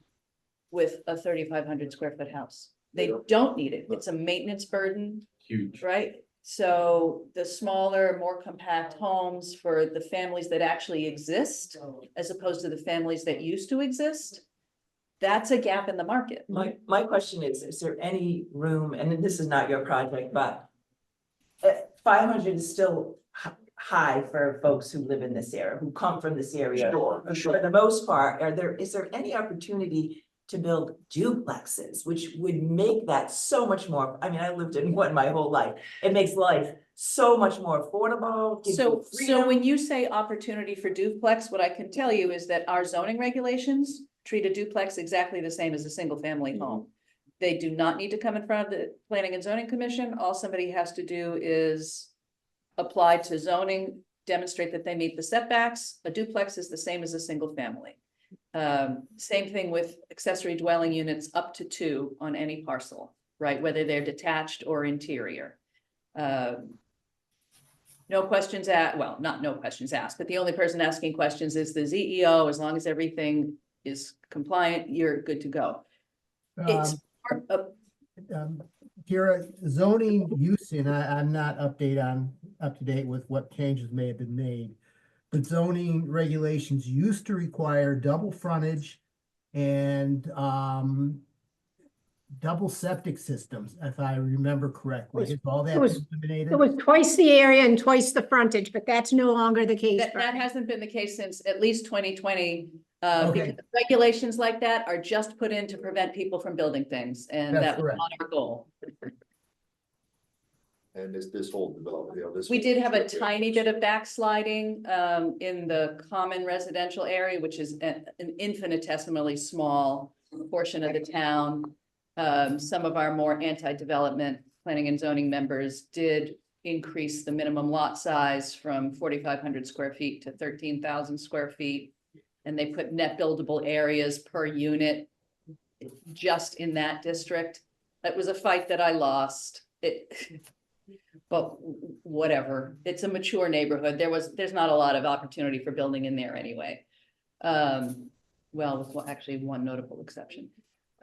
S2: with a 3,500 square foot house? They don't need it. It's a maintenance burden,
S8: Huge.
S2: right? So the smaller, more compact homes for the families that actually exist, as opposed to the families that used to exist, that's a gap in the market.
S9: My question is there any room, and this is not your project, but 500 is still high for folks who live in this area, who come from this area.
S8: Sure.
S9: For the most part, is there any opportunity to build duplexes, which would make that so much more, I mean, I lived in one my whole life. It makes life so much more affordable. gives you
S2: So
S9: freedom.
S2: when you say opportunity for duplex, what I can tell you is that our zoning regulations treat a duplex exactly the same as a single family home. They do not need to come in front of the Planning and Zoning Commission. All somebody has to do is apply to zoning, demonstrate that they meet the setbacks. A duplex is the same as a single family. Same thing with accessory dwelling units up to 2 on any parcel, right? Whether they're detached or interior. No questions asked, well, not no questions asked, but the only person asking questions is the ZEO. As long as everything is compliant, you're good to go. It's part of,
S5: Kira, zoning use, and I'm not up to date with what changes may have been made. But zoning regulations used to require double frontage and double septic systems, if I remember correctly. Is all that
S1: It was-
S5: eliminated?
S1: It was twice the area and twice the frontage, but that's no longer the case.
S2: that hasn't been the case since at least 2020.
S5: Okay.
S2: Because regulations like that are just put in to prevent people from building things, and
S5: That's
S2: that was
S5: correct.
S2: not our goal.
S6: And this whole development, this.
S2: We
S6: whole
S2: did have a
S6: strip
S2: tiny bit of backsliding in the common residential area, which is an infinitesimally small portion of the town. Some of our more anti-development planning and zoning members did increase the minimum lot size from 4,500 square feet to 13,000 square feet. And they put net buildable areas per unit just in that district. That was a fight that I lost. But whatever, it's a mature neighborhood. There's not a lot of opportunity for building in there anyway. Well, with actually one notable exception.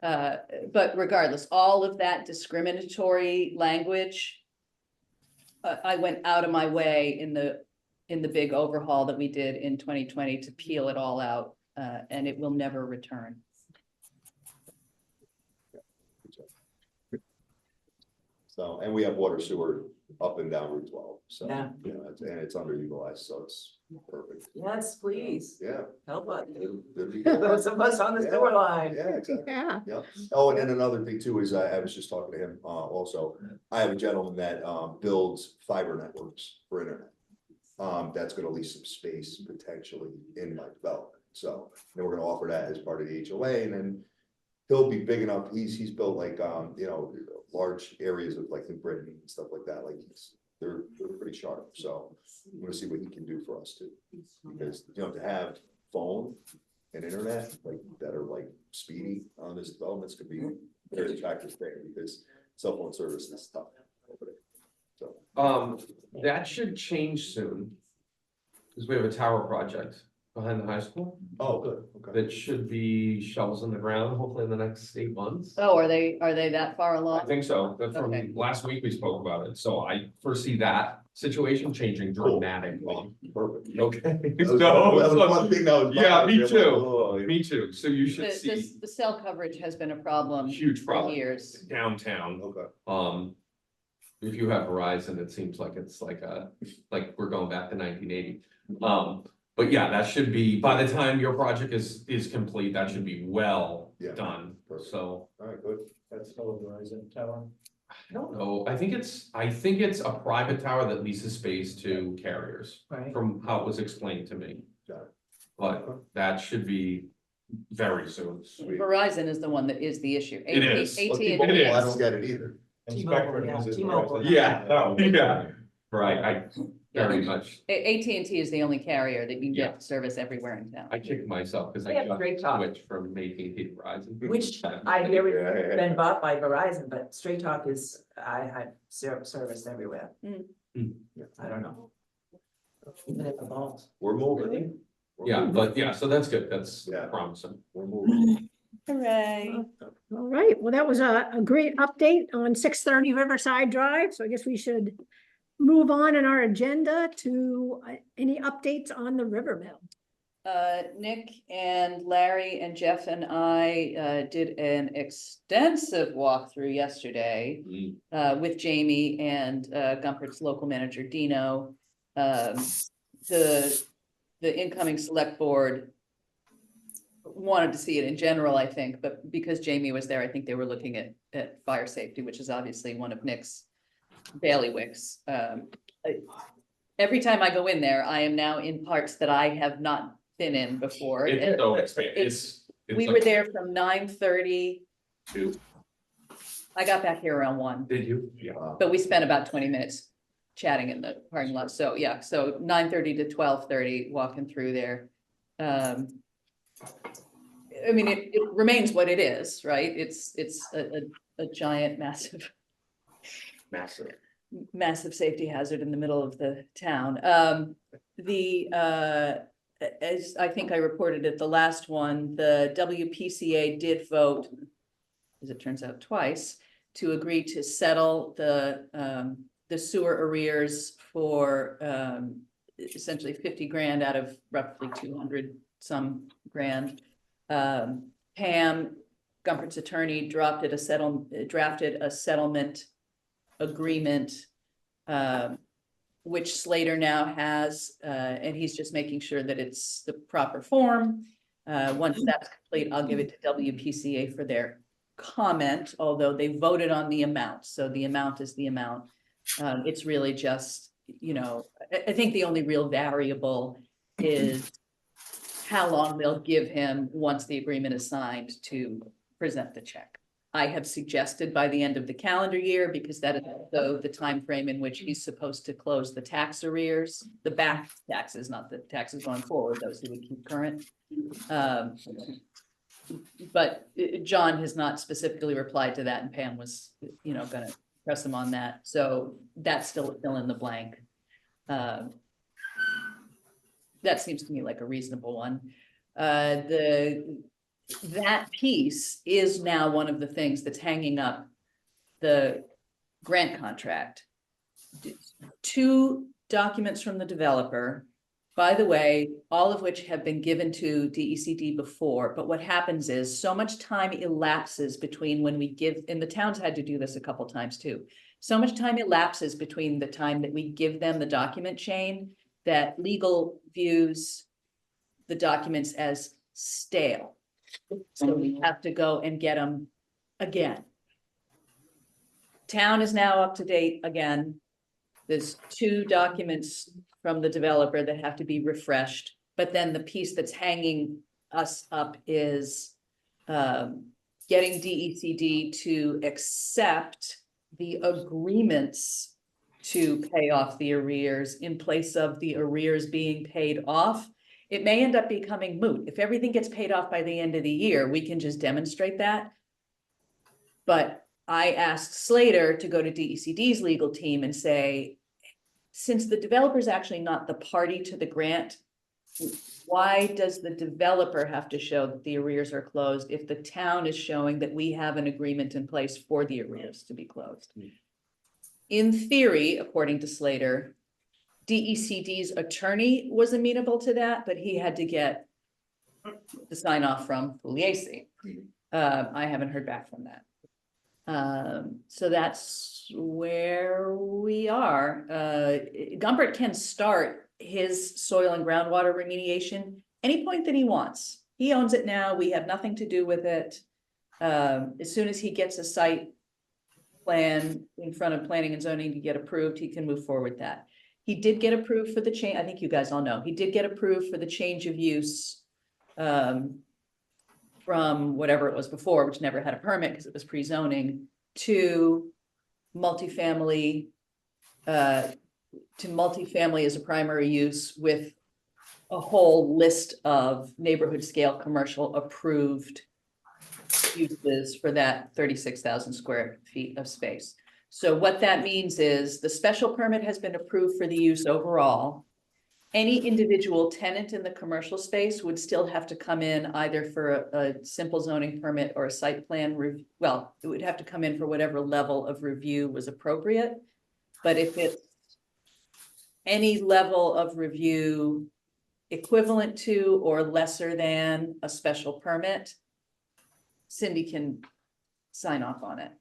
S2: But regardless, all of that discriminatory language, I went out of my way in the big overhaul that we did in 2020 to peel it all out, and it will never return.
S6: So, and we have water sewer up and down Route 12, so,
S9: Yeah.
S6: and it's underutilized, so it's perfect.
S9: Yes, please,
S6: Yeah.
S9: help us.
S6: It'd be
S9: Those
S6: good.
S9: of us on the sewer line.
S6: Yeah, exactly.
S1: Yeah.
S6: Yeah. Oh, and then another thing too is I was just talking to him, also, I have a gentleman that, builds fiber networks for internet. That's gonna leave some space potentially in my development, so then we're gonna offer that as part of the HOA, and then he'll be big enough, he's built like, large areas of like New Britain and stuff like that, like they're pretty sharp, so I'm gonna see what he can do for us too. Because, to have phone and internet, like, that are like speedy on this developments could be a very attractive thing, because cell phone service is tough over there. So,
S8: That should change soon. Because we have a tower project behind the high school
S6: oh, good, okay.
S8: that should be shovels in the ground, hopefully in the next 8 months.
S2: Oh, are they that far
S8: I
S2: along?
S8: think so. That's from
S2: Okay.
S8: last week we spoke about it. So I foresee that situation changing
S6: Cool.
S8: dramatically.
S6: Perfect.
S8: Okay.
S6: That was
S8: So,
S6: one thing that was.
S8: yeah, me
S6: bothering me. I'm like,
S8: too.
S6: oh,
S8: me too. So you should see
S2: The cell coverage has been a problem
S8: huge
S2: for
S8: problem
S2: years.
S8: downtown.
S6: Okay.
S8: If you have Verizon, it seems like it's like we're going back to 1980. But yeah, that should be, by the time your project is complete, that should be well
S6: Yeah.
S8: done.
S6: Perfect.
S8: So
S6: All right, good.
S3: That's still a Verizon tower.
S8: I don't know. I think it's a private tower that leases space to carriers,
S9: Right.
S8: from how it was explained to me.
S6: Got it.
S8: But that should be very soon.
S6: Sweet.
S2: Verizon is the one that is the issue.
S8: It is.
S6: Well,
S2: AT&T.
S6: T-Mobile,
S8: It
S6: I
S8: is.
S6: don't get it either.
S9: T-Mobile, yeah, T-Mobile.
S8: Yeah, yeah. Right, I very much,
S2: AT&T is the only carrier that you can
S8: Yeah.
S2: get service everywhere in town.
S8: I kick myself because
S9: They
S8: I
S9: have
S8: just
S9: Straight Talk.
S8: switched from AT&T to Verizon.
S9: Which I hear
S6: Yeah,
S9: it's
S6: yeah.
S9: been bought by Verizon, but Straight Talk is, I had service everywhere.
S2: Mm.
S9: I don't know. Even at the malls.
S6: We're moving. We're
S8: Yeah,
S6: moving.
S8: but yeah, so that's good. That's
S6: Yeah.
S8: promising.
S6: We're moving.
S2: Hooray.
S1: All right, well, that was a great update on 630 Riverside Drive, so I guess we should move on in our agenda to any updates on the River Mill.
S2: Nick and Larry and Jeff and I did an extensive walkthrough yesterday with Jamie and Gumpert's local manager Dino. The incoming select board wanted to see it in general, I think, but because Jamie was there, I think they were looking at fire safety, which is obviously one of Nick's bailiwicks. Every time I go in there, I am now in parts that I have not been in before.
S8: It's so expanded. It's
S2: We
S8: like
S2: were there from 9:30.
S8: 2.
S2: I got back here around 1,
S8: Did you? Yeah.
S2: but we spent about 20 minutes chatting in the parking lot. So yeah, so 9:30 to 12:30, walking through there. I mean, it remains what it is, right? It's a giant, massive safety hazard in the middle of the town. As I think I reported at the last one, the WPCA did vote, as it turns out twice, to agree to settle the sewer arrears for essentially 50 grand out of roughly 200 some grand. Pam, Gumpert's attorney, drafted a settlement agreement, which Slater now has, and he's just making sure that it's the proper form. Once that's complete, I'll give it to WPCA for their comment, although they voted on the amount, so the amount is the amount. It's really just, I think the only real variable is how long they'll give him once the agreement is signed to present the check. I have suggested by the end of the calendar year, because that is also the time frame in which he's supposed to close the tax arrears, the back taxes, not the taxes going forward, those he would keep current. But John has not specifically replied to that, and Pam was, gonna press him on that. So that's still fill in the blank. That seems to me like a reasonable one. That piece is now one of the things that's hanging up the grant contract. 2 documents from the developer, by the way, all of which have been given to DECD before, but what happens is so much time elapses between when we give, and the town's had to do this a couple times too. So much time elapses between the time that we give them the document chain that legal views the documents as stale. So we have to go and get them again. Town is now up to date again. There's 2 documents from the developer that have to be refreshed, but then the piece that's hanging us up is getting DECD to accept the agreements to pay off the arrears in place of the arrears being paid off. It may end up becoming moot. If everything gets paid off by the end of the year, we can just demonstrate that. But I asked Slater to go to DECD's legal team and say, since the developer is actually not the party to the grant, why does the developer have to show that the arrears are closed if the town is showing that we have an agreement in place for the arrears to be closed? In theory, according to Slater, DECD's attorney was amenable to that, but he had to get the sign off from Pugliese. I haven't heard back from that. So that's where we are. Gumpert can start his soil and groundwater remediation any point that he wants. He owns it now. We have nothing to do with it. As soon as he gets a site plan in front of planning and zoning to get approved, he can move forward with that. He did get approved for the change. I think you guys all know, he did get approved for the change of use from whatever it was before, which never had a permit because it was pre-zoning, to multifamily to multifamily as a primary use with a whole list of neighborhood scale commercial approved uses for that 36,000 square feet of space. So what that means is the special permit has been approved for the use overall. Any individual tenant in the commercial space would still have to come in either for a simple zoning permit or a site plan well, it would have to come in for whatever level of review was appropriate. But if it's any level of review equivalent to or lesser than a special permit, Cindy can sign off on it.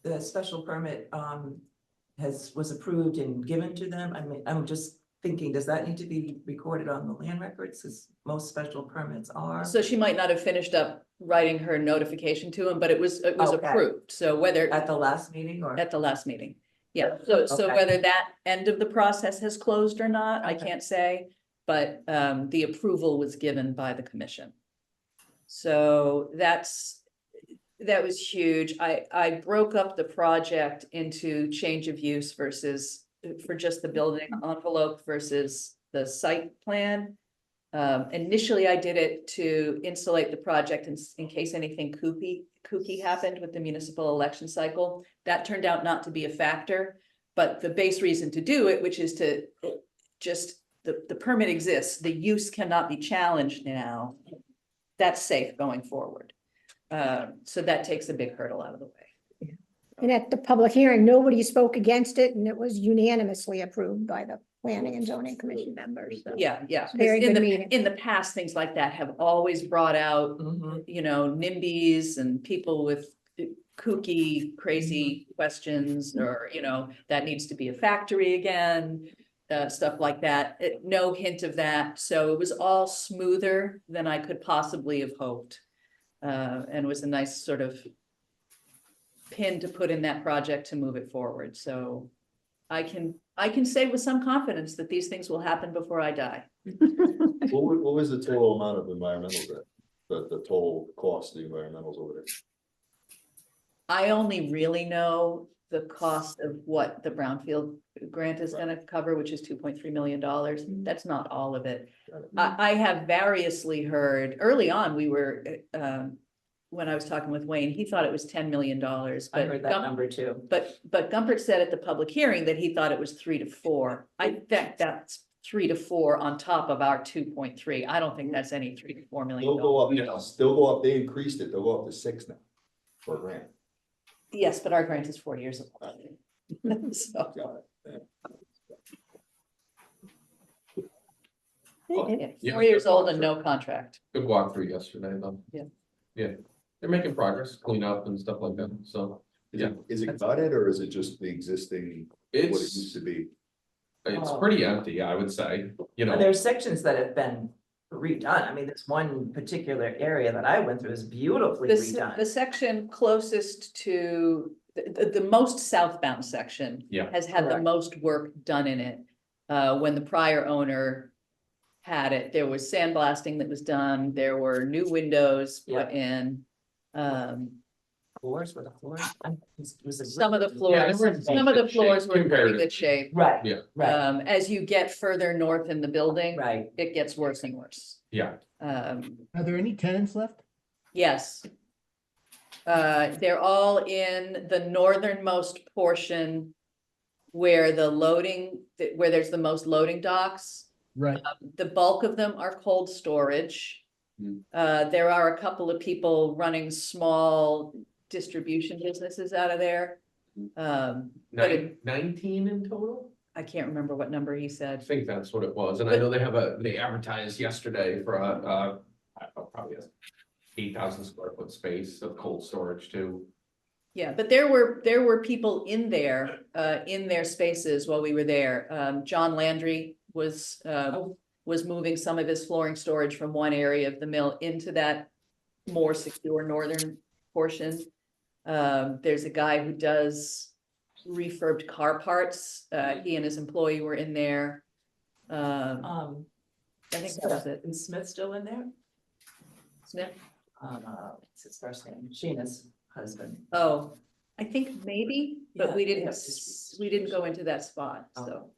S9: The special permit was approved and given to them. I mean, I'm just thinking, does that need to be recorded on the land records? Because most special permits are.
S2: So she might not have finished up writing her notification to him, but it was
S9: Okay.
S2: approved. So whether
S9: At the last meeting or?
S2: at the last meeting. Yeah, so
S9: Okay.
S2: whether that end of the process has closed or not, I
S9: Okay.
S2: can't say, but the approval was given by the commission. So that was huge. I broke up the project into change of use versus for just the building envelope versus the site plan. Initially, I did it to insulate the project in case anything kooky happened with the municipal election cycle. That turned out not to be a factor, but the base reason to do it, which is to just, the permit exists, the use cannot be challenged now. That's safe going forward. So that takes a big hurdle out of the way.
S1: And at the public hearing, nobody spoke against it, and it was unanimously approved by the planning and zoning commission members. So.
S2: Yeah, yeah. 'Cause
S1: Very
S2: in
S1: good
S2: the
S1: meeting.
S2: in the past, things like that have always brought out,
S9: Mhm.
S2: you know, NIMBYs and people with kooky, crazy questions, or, you know, that needs to be a factory again, stuff like that. No hint of that. So it was all smoother than I could possibly have hoped. And it was a nice sort of pin to put in that project to move it forward. So I can say with some confidence that these things will happen before I die.
S6: What was the total amount of environmentals that, the total cost of the environmentals over there?
S2: I only really know the cost of what the brownfield grant is gonna cover, which is $2.3 million. That's not all of it. I have variously heard, early on, we were, when I was talking with Wayne, he thought it was $10 million.
S9: I
S2: But
S9: heard that number too.
S2: But Gumpert said at the public hearing that he thought it was 3 to 4. I think that's 3 to 4 on top of our 2.3. I don't think that's any 3 to 4 million.
S6: They'll go
S8: Yeah.
S6: up, they'll go up, they increased it, they'll go up to 6 now for a grant.
S2: Yes, but our grant is 4 years old. So,
S6: Got it.
S2: yeah,
S8: Yeah.
S2: 4 years old and no contract.
S8: Good walkthrough yesterday, though.
S2: Yeah.
S8: Yeah, they're making progress, clean up and stuff like that, so
S6: Is it gutted or is it just the existing, what it used
S8: it's,
S6: to be?
S8: it's pretty empty, I would say, you know.
S9: There's sections that have been redone. I mean, there's one particular area that I went through is beautifully
S2: The
S9: redone.
S2: section closest to, the most southbound section
S8: Yeah.
S2: has had the
S9: Correct.
S2: most work done in it. When the prior owner had it, there was sandblasting that was done, there were new windows put in.
S9: Floors, were the floors? Was it
S2: Some of the
S8: Yeah, they
S2: floors,
S8: were in
S2: some of the
S8: good
S2: floors
S8: shape
S2: were in pretty
S8: comparatively.
S2: good shape.
S9: Right,
S8: Yeah.
S9: right,
S2: As you get further north in the building,
S9: right.
S2: it gets worse and worse.
S8: Yeah,
S5: Are there any tenants left?
S2: Yes. They're all in the northernmost portion where where there's the most loading docks.
S5: Right.
S2: The bulk of them are cold storage.
S8: Hmm.
S2: There are a couple of people running small distribution businesses out of there. But
S8: 19 in total?
S2: I can't remember what number he
S8: I
S2: said.
S8: think that's what it was, and I know they advertised yesterday for probably a 8,000 square foot space of cold storage too.
S2: Yeah, but there were people in there, in their spaces while we were there. John Landry was moving some of his flooring storage from one area of the mill into that more secure northern portion. There's a guy who does refurbed car parts. He and his employee were in there. I think that was it.
S9: Is Smith still in there?
S2: Smith?
S9: What's his first name? Sheena's husband.
S2: Oh, I think maybe, but we
S9: Yeah,
S2: didn't,
S9: yeah.
S2: we didn't go into that spot,
S9: Oh.
S2: so.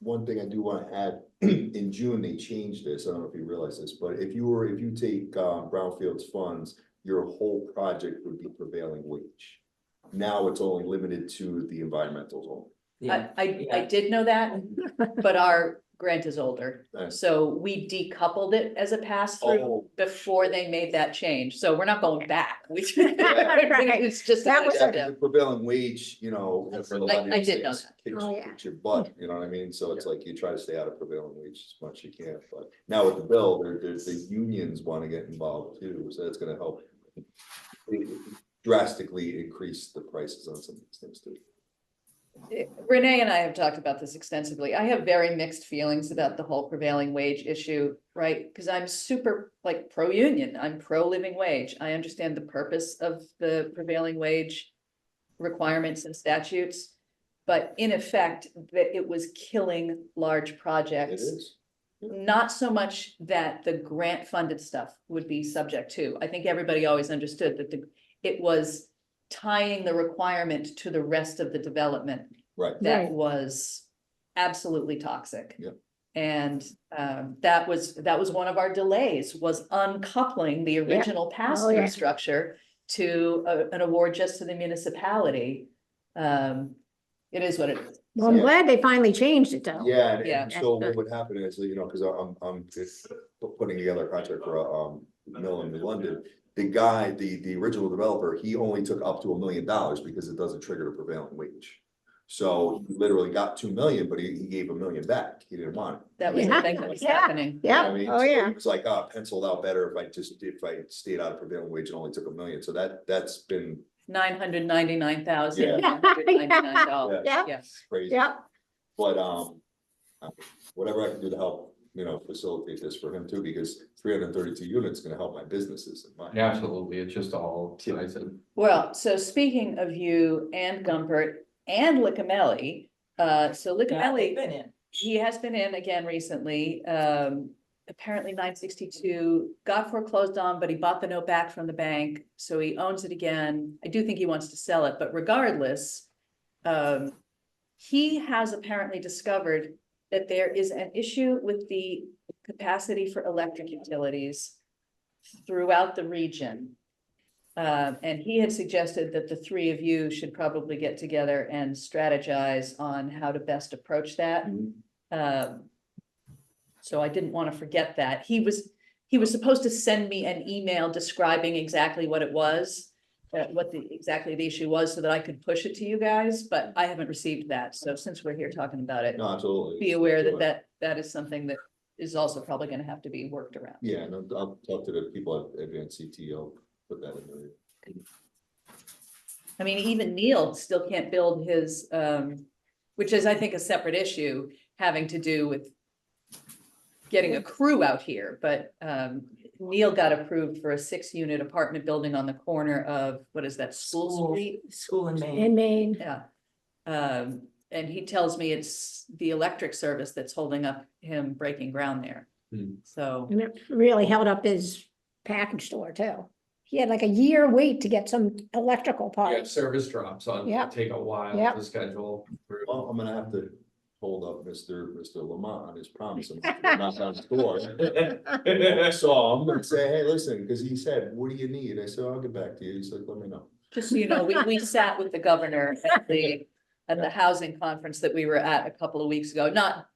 S6: One thing I do want to add, in June, they changed this, I don't know if you realize this, but if you take brownfields funds, your whole project would be prevailing wage. Now it's only limited to the environmental zone.
S9: Yeah,
S2: I did know that, but our grant is older,
S6: Nice.
S2: so we decoupled it as a pass-through
S6: Oh.
S2: before they made that change, so we're not going back.
S1: Right.
S2: It's just.
S1: That was
S6: Yeah,
S2: a
S6: 'cause the prevailing wage, you know. for a lot of
S2: I
S6: these
S2: did know
S6: things,
S2: that.
S6: kicks-
S1: Oh, yeah.
S6: kicks your butt, you know what I mean? So it's like you try to stay out of prevailing wage as much as you can, but now with the bill, there's the unions want to get involved too, so that's gonna help drastically increase the prices on some of these things too.
S2: Renee and I have talked about this extensively. I have very mixed feelings about the whole prevailing wage issue, right? Because I'm super like pro-union, I'm pro-living wage. I understand the purpose of the prevailing wage requirements and statutes. But in effect, that it was killing large
S6: It
S2: projects.
S6: is.
S2: Not so much that the grant funded stuff would be subject to. I think everybody always understood that it was tying the requirement to the rest of the development
S6: Right.
S2: that
S1: Right.
S2: was absolutely toxic.
S6: Yep.
S2: And that was one of our delays, was uncoupling the original pass-through
S1: yeah.
S2: structure to an award just to the municipality. It is what it is.
S1: Well, I'm
S6: Yeah.
S1: glad they finally changed it though.
S6: Yeah, and
S2: Yeah.
S6: so what would happen is, you know, cause I'm just putting together a contract for a mill in New London. The guy, the original developer, he only took up to $1 million because it doesn't trigger the prevailing wage. So he literally got 2 million, but he gave $1 million back. He didn't want it.
S2: That was the
S1: Yeah.
S2: thing that was
S1: Yeah.
S2: happening.
S1: Yeah.
S6: I mean,
S1: Oh,
S6: so
S1: yeah.
S6: It's like, penciled out better if I stayed out of prevailing wage and only took $1 million. So that's been
S2: $999,999.
S1: Yeah.
S2: Yes.
S6: crazy.
S1: Yeah,
S6: But, whatever I can do to help, you know, facilitate this for him too, because 332 units is gonna help my businesses and mine.
S8: Absolutely, it's just all ties in.
S2: Well, so speaking of you and Gumpert and Licamelli, so
S9: Yeah, they've
S2: Licamelli,
S9: been in.
S2: he has been in again recently. Apparently 962 got foreclosed on, but he bought the note back from the bank, so he owns it again. I do think he wants to sell it, but regardless, he has apparently discovered that there is an issue with the capacity for electric utilities throughout the region. And he had suggested that the three of you should probably get together and strategize on how to best approach that. So I didn't want to forget that. He was supposed to send me an email describing exactly what it was, what exactly the issue was, so that I could push it to you guys, but I haven't received that. So since we're here talking about it,
S6: No, absolutely.
S2: be aware that is something that is also probably gonna have to be worked around.
S6: Yeah, and I'll talk to the people at Advanced CTO, put that in there.
S2: I mean, even Neil still can't build his, which is, I think, a separate issue having to do with getting a crew out here, but Neil got approved for a 6-unit apartment building on the corner of, what is that, School Street?
S9: School in Maine.
S1: in Maine.
S2: Yeah. And he tells me it's the electric service that's holding up him breaking ground there.
S8: Hmm.
S2: So,
S1: And it really held up his package store too. He had like a year wait to get some electrical
S8: Yeah,
S1: parts.
S8: service drops on,
S1: Yep.
S8: take a while
S1: Yep.
S8: to schedule.
S6: Well, I'm gonna have to hold up Mr. Lamont on his promise and knock on his door. So I'm gonna say, hey, listen, because he said, what do you need? I said, I'll get back to you. He's like, let me know.
S2: just so you know, we sat with the governor at the housing conference that we were at a couple of weeks ago, not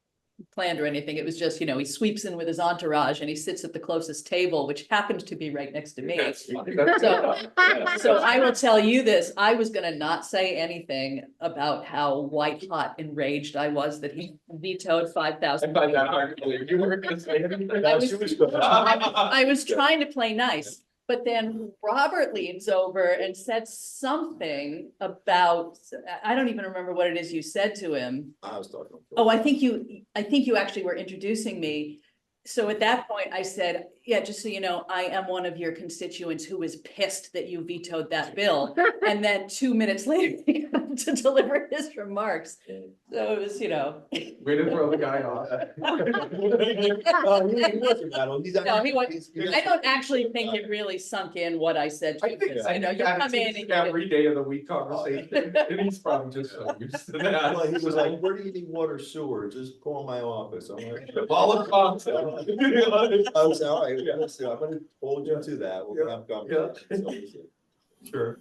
S2: planned or anything. It was just, you know, he sweeps in with his entourage and he sits at the closest table, which happened to be right next to me. So I will tell you this, I was gonna not say anything about how white hot enraged I was that he vetoed 5,000.
S8: You weren't gonna say anything?
S2: I was trying to play nice, but then Robert leans over and said something about, I don't even remember what it is you said to him.
S6: I was talking.
S2: Oh, I think you actually were introducing me. So at that point I said, yeah, just so you know, I am one of your constituents who was pissed that you vetoed that bill. And then 2 minutes later, to deliver his remarks. So it was, you know.
S8: Way to throw the guy off.
S2: No, he was, I don't actually think it really sunk in what I said. to
S8: I think,
S2: him.
S8: I
S2: You know,
S8: think
S2: you
S8: that's
S2: come in and
S8: his
S2: you
S8: every day of the week conversation, and he's probably just so used to that.
S6: Well, he was like, where do you need water sewer? Just call my office. I'm like.
S8: All the concept.
S6: I was, all right, listen, I'm gonna hold you to that. We're gonna have conversations.
S8: Sure.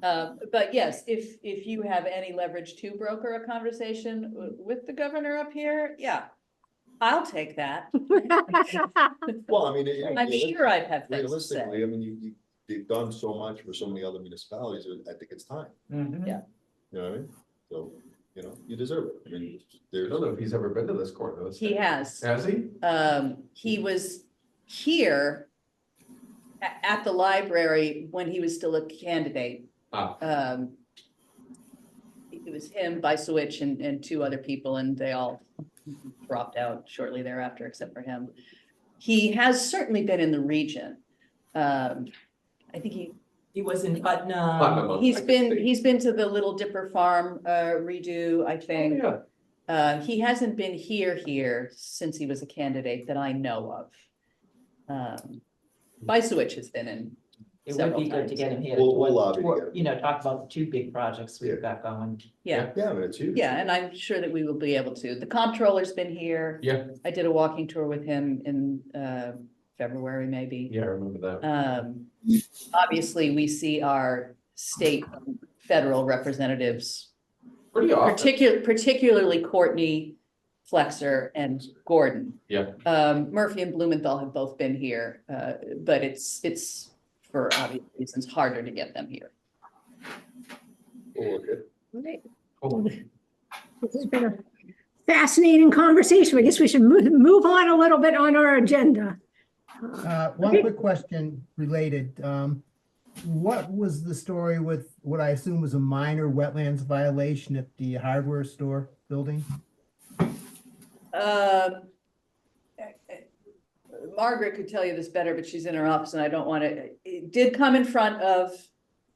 S2: But yes, if you have any leverage to broker a conversation with the governor up here, yeah, I'll take that.
S6: Well, I mean.
S2: I'm sure I'd have things to
S6: Realistically,
S2: say.
S6: I mean, you've done so much for so many other municipalities, I think it's time,
S8: Mhm.
S2: Yeah.
S6: you know what I mean? So, you know, you deserve it. I mean,
S8: I
S6: there's.
S8: don't know if he's ever been to this court though.
S2: He has.
S8: Has he?
S2: He was here at the library when he was still a candidate.
S8: Ah.
S2: It was him, Bysowich, and two other people, and they all dropped out shortly thereafter, except for him. He has certainly been in the region. I think
S9: He was in Putnam.
S8: Putnam.
S2: he's been to the Little Dipper Farm redo, I think.
S8: Yeah.
S2: He hasn't been here since he was a candidate that I know of. Bysowich has been in.
S9: It would
S2: several
S9: be good to
S2: times.
S9: get him here.
S6: We'll lobby to get him.
S9: You know, talk about the two big projects we've got going.
S2: Yeah,
S6: Yeah, I mean, it's huge.
S2: yeah, and I'm sure that we will be able to. The comptroller's been here.
S8: Yeah.
S2: I did a walking tour with him in February, maybe.
S8: Yeah, I remember that.
S2: Obviously, we see our state, federal representatives,
S8: Pretty often.
S2: particularly Courtney Flexer and Gordon.
S8: Yeah.
S2: Murphy and Blumenthal have both been here, but it's for obvious reasons harder to get them here.
S6: We'll look at it.
S1: Okay.
S8: Cool.
S1: This has been a fascinating conversation. I guess we should move on a little bit on our agenda.
S5: One quick question related. What was the story with what I assume was a minor wetlands violation at the hardware store building?
S2: Margaret could tell you this better, but she's in her office and I don't want to, it did come in front of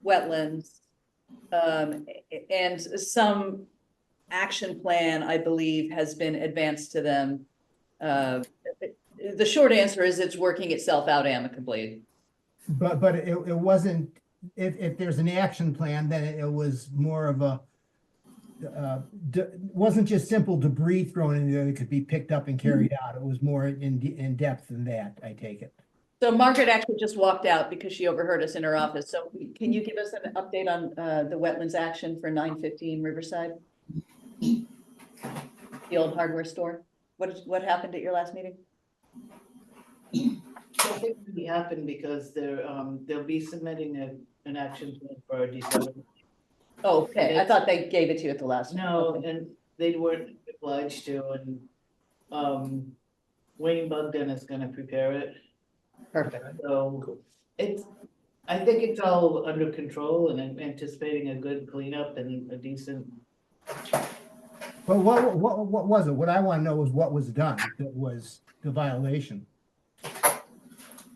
S2: wetlands. And some action plan, I believe, has been advanced to them. The short answer is it's working itself out amicably.
S5: But it wasn't, if there's an action plan, then it was more of a, wasn't just simple debris thrown in there that could be picked up and carried out. It was more in depth than that, I take it.
S2: So Margaret actually just walked out because she overheard us in her office. So can you give us an update on the wetlands action for 915 Riverside? The old hardware store? What happened at your last meeting?
S10: Nothing really happened because they'll be submitting an action plan for December.
S2: Oh, okay, I thought they gave it to you at the last.
S10: No, and they weren't obliged to, and Wayne Bugden is gonna prepare it,
S2: Perfect.
S10: so I think it's all under control, and I'm anticipating a good cleanup and a decent.
S5: But what was it? What I want to know is what was done that was the violation.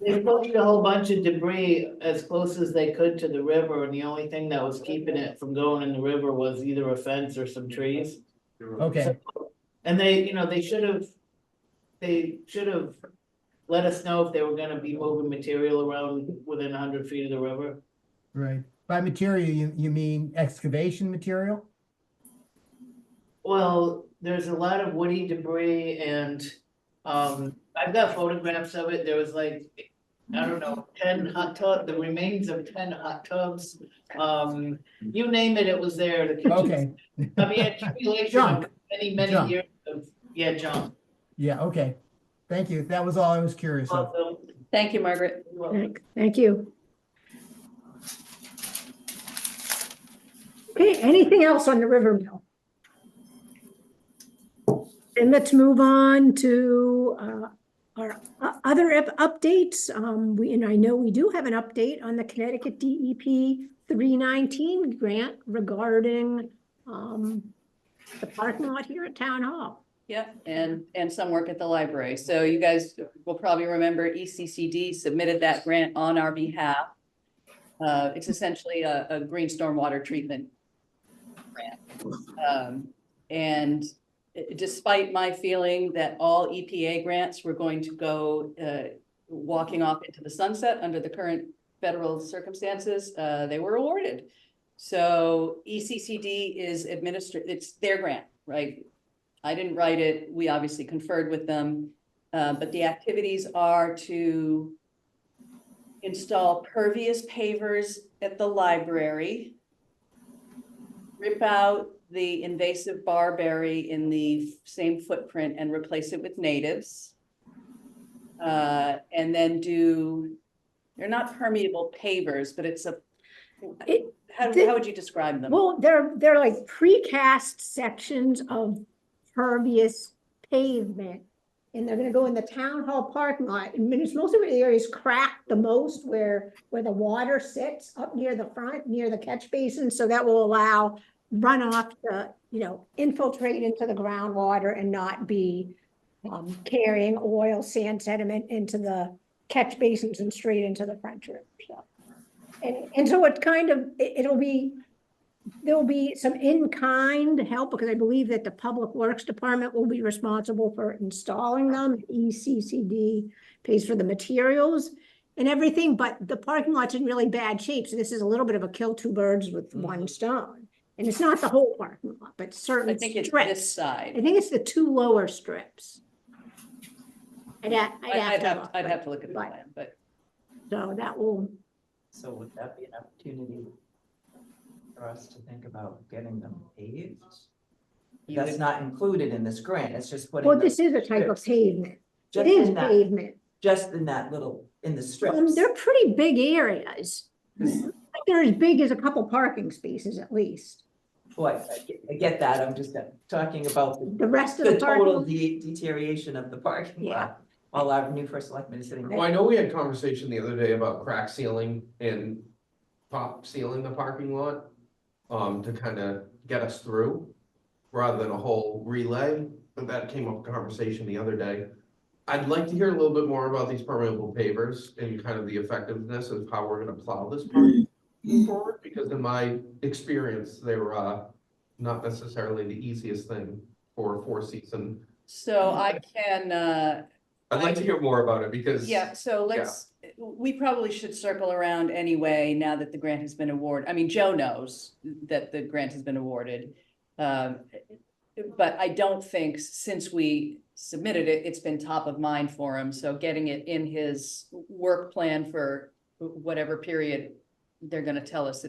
S10: They pushed a whole bunch of debris as close as they could to the river, and the only thing that was keeping it from going in the river was either a fence or some trees.
S5: Okay,
S10: And they should have let us know if they were gonna be moving material around within 100 feet of the river.
S5: right. By material, you mean excavation material?
S10: Well, there's a lot of woody debris and, I've got photographs of it. There was like, I don't know, 10 hot tub, the remains of 10 hot tubs. You name it, it was there. The kitchen.
S5: Okay.
S10: I mean, accumulation
S5: Junk.
S10: of many
S5: Junk.
S10: years of, junk.
S5: Yeah, okay. Thank you. That was all I was curious of.
S10: Also,
S2: Thank you, Margaret.
S1: Thank you. Okay, anything else on the river mill? And let's move on to our other updates. And I know we do have an update on the Connecticut DEP 319 grant regarding the parking lot here at Town Hall.
S2: Yep, and some work at the library. So you guys will probably remember ECCD submitted that grant on our behalf. It's essentially a green stormwater treatment grant. And despite my feeling that all EPA grants were going to go walking off into the sunset under the current federal circumstances, they were awarded. So ECCD is it's their grant, right? I didn't write it. We obviously conferred with them, but the activities are to install pervious pavers at the library, rip out the invasive barberry in the same footprint and replace it with natives. And then they're not permeable pavers, but it's how would you describe them?
S1: Well, they're like precast sections of pervious pavement. And they're gonna go in the town hall parking lot. I mean, it's mostly where the area's cracked the most, where the water sits up near the front, near the catch basin. So that will allow runoff to, infiltrate into the groundwater and not be carrying oil, sand, sediment into the catch basins and straight into the French River. So, and so it's kind of, there'll be some in-kind help, because I believe that the Public Works Department will be responsible for installing them. ECCD pays for the materials and everything, but the parking lot's in really bad shape. So this is a little bit of a kill two birds with one stone. And it's not the whole parking lot, but certain
S2: I think it's
S1: strips.
S2: this side.
S1: I think it's the two lower strips. I'd
S2: have to look at the
S1: Right.
S2: plan, but
S1: So that will,
S9: So would that be an opportunity for us to think about getting them paved? That's not included in this grant, it's just putting.
S1: well,
S9: the
S1: this is a type of
S9: strips
S1: pavement. It
S9: just
S1: is
S9: in that-
S1: pavement.
S9: Just in that little, in the strips.
S1: They're pretty big areas. They're as big as a couple parking spaces at least.
S9: Boy, I get that, I'm just talking about
S1: The rest of
S9: the
S1: the
S9: total
S1: parking.
S9: deterioration of the parking
S1: Yeah.
S9: lot. While our new first selectman is sitting
S8: Well,
S9: there.
S8: I know we had conversation the other day about crack sealing and pop sealing the parking lot. To kind of get us through, rather than a whole relay, but that came up in conversation the other day. I'd like to hear a little bit more about these permeable pavers and kind of the effectiveness of how we're gonna plow this part forward, because in my experience, they were not necessarily the easiest thing for a four-season.
S2: so I can,
S8: I'd like to hear more about it because.
S2: yeah, so we probably should circle around anyway, now that the grant has been awarded. I mean, Joe knows that the grant has been awarded. But I don't think since we submitted it, it's been top of mind for him. So getting it in his work plan for whatever period they're gonna tell us,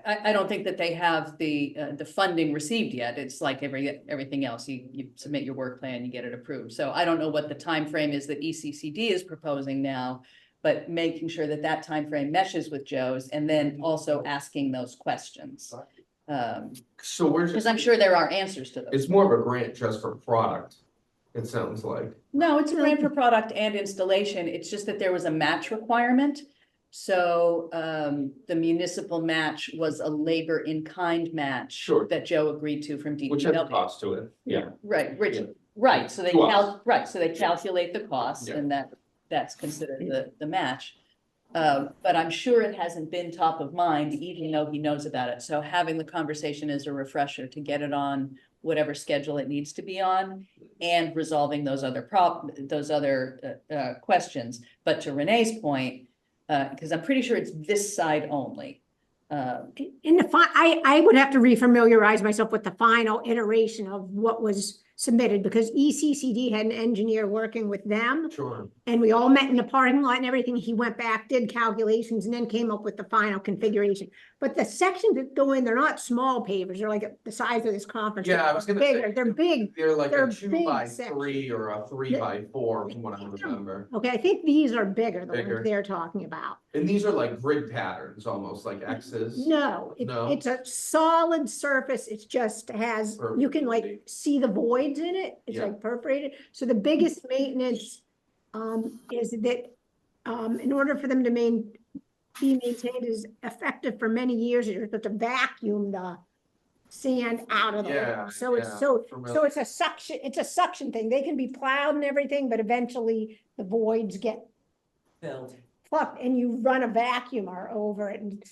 S2: I don't think that they have the funding received yet. It's like everything else. You submit your work plan, you get it approved. So I don't know what the time frame is that ECCD is proposing now, but making sure that that time frame meshes with Joe's, and then also asking those questions.
S8: So we're
S2: Because
S8: just,
S2: I'm sure there are answers to those.
S8: it's more of a grant just for product, it sounds like.
S2: No, it's a grant for product and installation. It's just that there was a match requirement. So the municipal match was a labor in kind match.
S8: Sure.
S2: That Joe agreed to from DPW.
S8: Which has a cost to it, yeah.
S2: Right, Rich,
S8: Yeah.
S2: right, so they
S8: To us.
S2: so they calculate the cost,
S8: Yeah.
S2: and that's considered the match. But I'm sure it hasn't been top of mind, even though he knows about it. So having the conversation is a refresher to get it on whatever schedule it needs to be on, and resolving those other questions. But to Renee's point, because I'm pretty sure it's this side only.
S1: In the I would have to refamiliarize myself with the final iteration of what was submitted, because ECCD had an engineer working with them.
S8: Sure.
S1: And we all met in the parking lot and everything. He went back, did calculations, and then came up with the final configuration. But the sections that go in, they're not small pavers. They're like the size of this conference.
S8: Yeah, I was gonna say,
S1: Bigger, they're big.
S8: They're like
S1: They're
S8: a 2
S1: big
S8: by
S1: sections.
S8: 3 or a 3 by 4 from what I remember.
S1: Okay, I think these are bigger, the
S8: Bigger.
S1: ones they're talking about.
S8: And these are like grid patterns, almost like X's.
S1: No,
S8: No?
S1: it's a solid surface. It's just has, you can like
S8: Perfect.
S1: see the voids in it. It's
S8: Yeah.
S1: like perforated. So the biggest maintenance is that in order for them to be maintained is effective for many years, you're supposed to vacuum the sand out of the
S8: Yeah,
S1: water. So it's
S8: yeah,
S1: so
S8: familiar.
S1: it's a suction thing. They can be plowed and everything, but eventually the voids get
S9: Filled.
S1: plucked and you run a vacuumer over it, and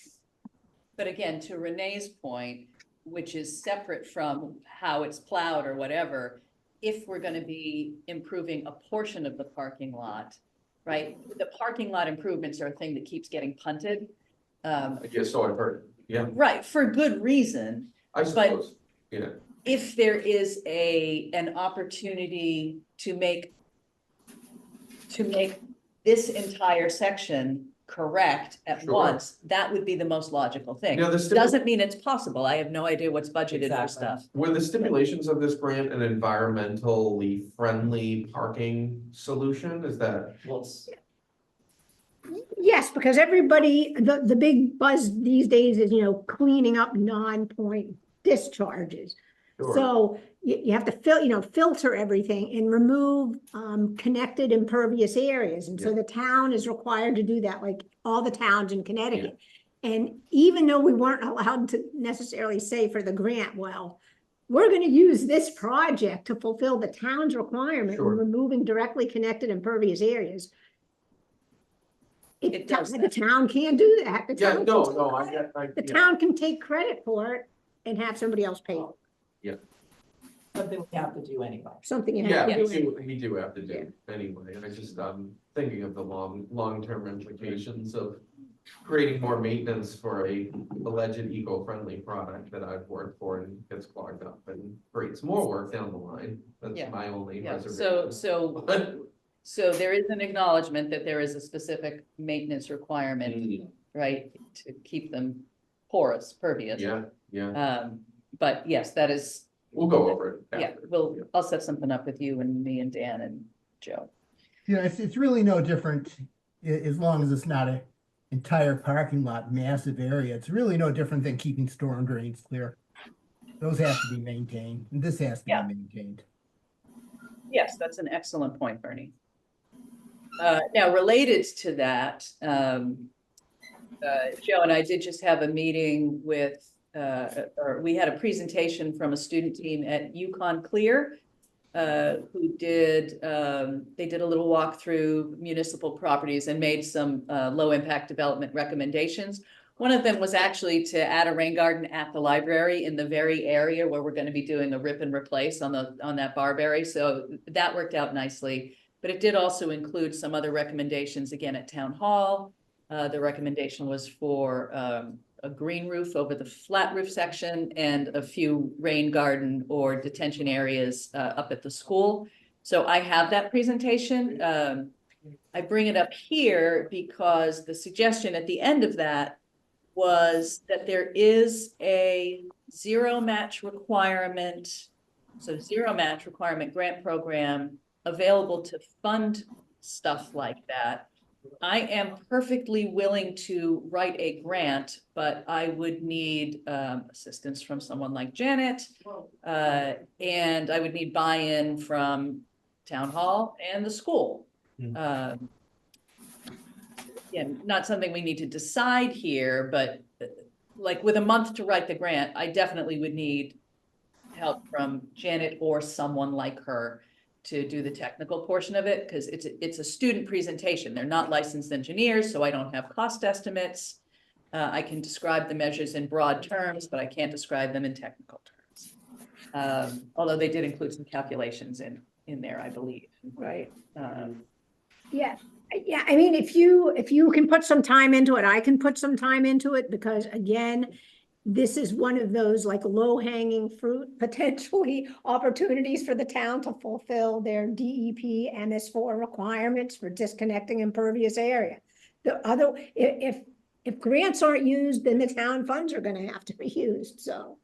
S2: But again, to Renee's point, which is separate from how it's plowed or whatever, if we're gonna be improving a portion of the parking lot, right? The parking lot improvements are a thing that keeps getting punted.
S8: I guess so, I've heard, yeah,
S2: Right, for good reason.
S8: I suppose, yeah.
S2: If there is an opportunity to make this entire section correct at
S8: Sure.
S2: once, that would be the most logical thing.
S8: Now,
S2: Doesn't mean it's possible. I have no idea what's budgeted for
S9: Exactly.
S2: stuff.
S8: were the stipulations of this grant an environmentally friendly parking solution? Is that?
S9: Well,
S1: Yes, because everybody, the big buzz these days is, cleaning up non-point discharges.
S8: Sure.
S1: So you have to filter everything and remove connected impervious areas. And so
S8: Yeah.
S1: the town is required to do that, like all the towns in Connecticut. And even though we weren't allowed to necessarily say for the grant, well, we're gonna use this project to fulfill the town's requirement
S8: Sure.
S1: of removing directly connected impervious areas.
S2: It does
S1: The
S2: that.
S1: town can't do that. The
S8: Yeah,
S1: town
S8: no,
S1: can take
S8: no, I
S1: credit.
S8: get,
S1: The town can take credit for it and have somebody else pay for it.
S9: something we have to do anyway.
S1: Something you
S8: yeah,
S1: have to do.
S8: we
S1: anyway.
S8: do have to do anyway, I just, thinking of the long-term implications of creating more maintenance for a alleged eco-friendly product that I've worked for and gets clogged up and creates more work down the line. That's
S2: Yeah.
S8: my only
S2: Yeah,
S8: reservation.
S2: so there is an acknowledgement that there is a specific maintenance requirement, right? To keep them porous, pervious.
S8: Yeah,
S2: But yes, that is,
S8: we'll go over it.
S2: yeah,
S8: after.
S2: I'll set something up with you and me and Dan and Joe.
S5: It's really no different, as long as it's not an entire parking lot, massive area. It's really no different than keeping storm drains clear. Those have to be maintained, and this has to
S2: Yeah.
S5: be maintained.
S2: Yes, that's an excellent point, Bernie. Now, related to that, Joe and I did just have a meeting with, or we had a presentation from a student team at Yukon Clear, who did, they did a little walk through municipal properties and made some low impact development recommendations. One of them was actually to add a rain garden at the library in the very area where we're going to be doing a rip and replace on that barberry. So that worked out nicely. But it did also include some other recommendations again at town hall. The recommendation was for a green roof over the flat roof section and a few rain garden or detention areas up at the school. So I have that presentation. I bring it up here because the suggestion at the end of that was that there is a zero match requirement. So zero match requirement grant program available to fund stuff like that. I am perfectly willing to write a grant, but I would need assistance from someone like Janet. And I would need buy-in from town hall and the school. Again, not something we need to decide here, but like with a month to write the grant, I definitely would need help from Janet or someone like her to do the technical portion of it, because it's a student presentation. They're not licensed engineers, so I don't have cost estimates. I can describe the measures in broad terms, but I can't describe them in technical terms. Although they did include some calculations in there, I believe, right?
S1: Yeah, yeah, I mean, if you can put some time into it, I can put some time into it, because again, this is one of those like low-hanging fruit, potentially opportunities for the town to fulfill their DEP MS4 requirements for disconnecting impervious area. The other, if grants aren't used, then the town funds are gonna have to be used, so,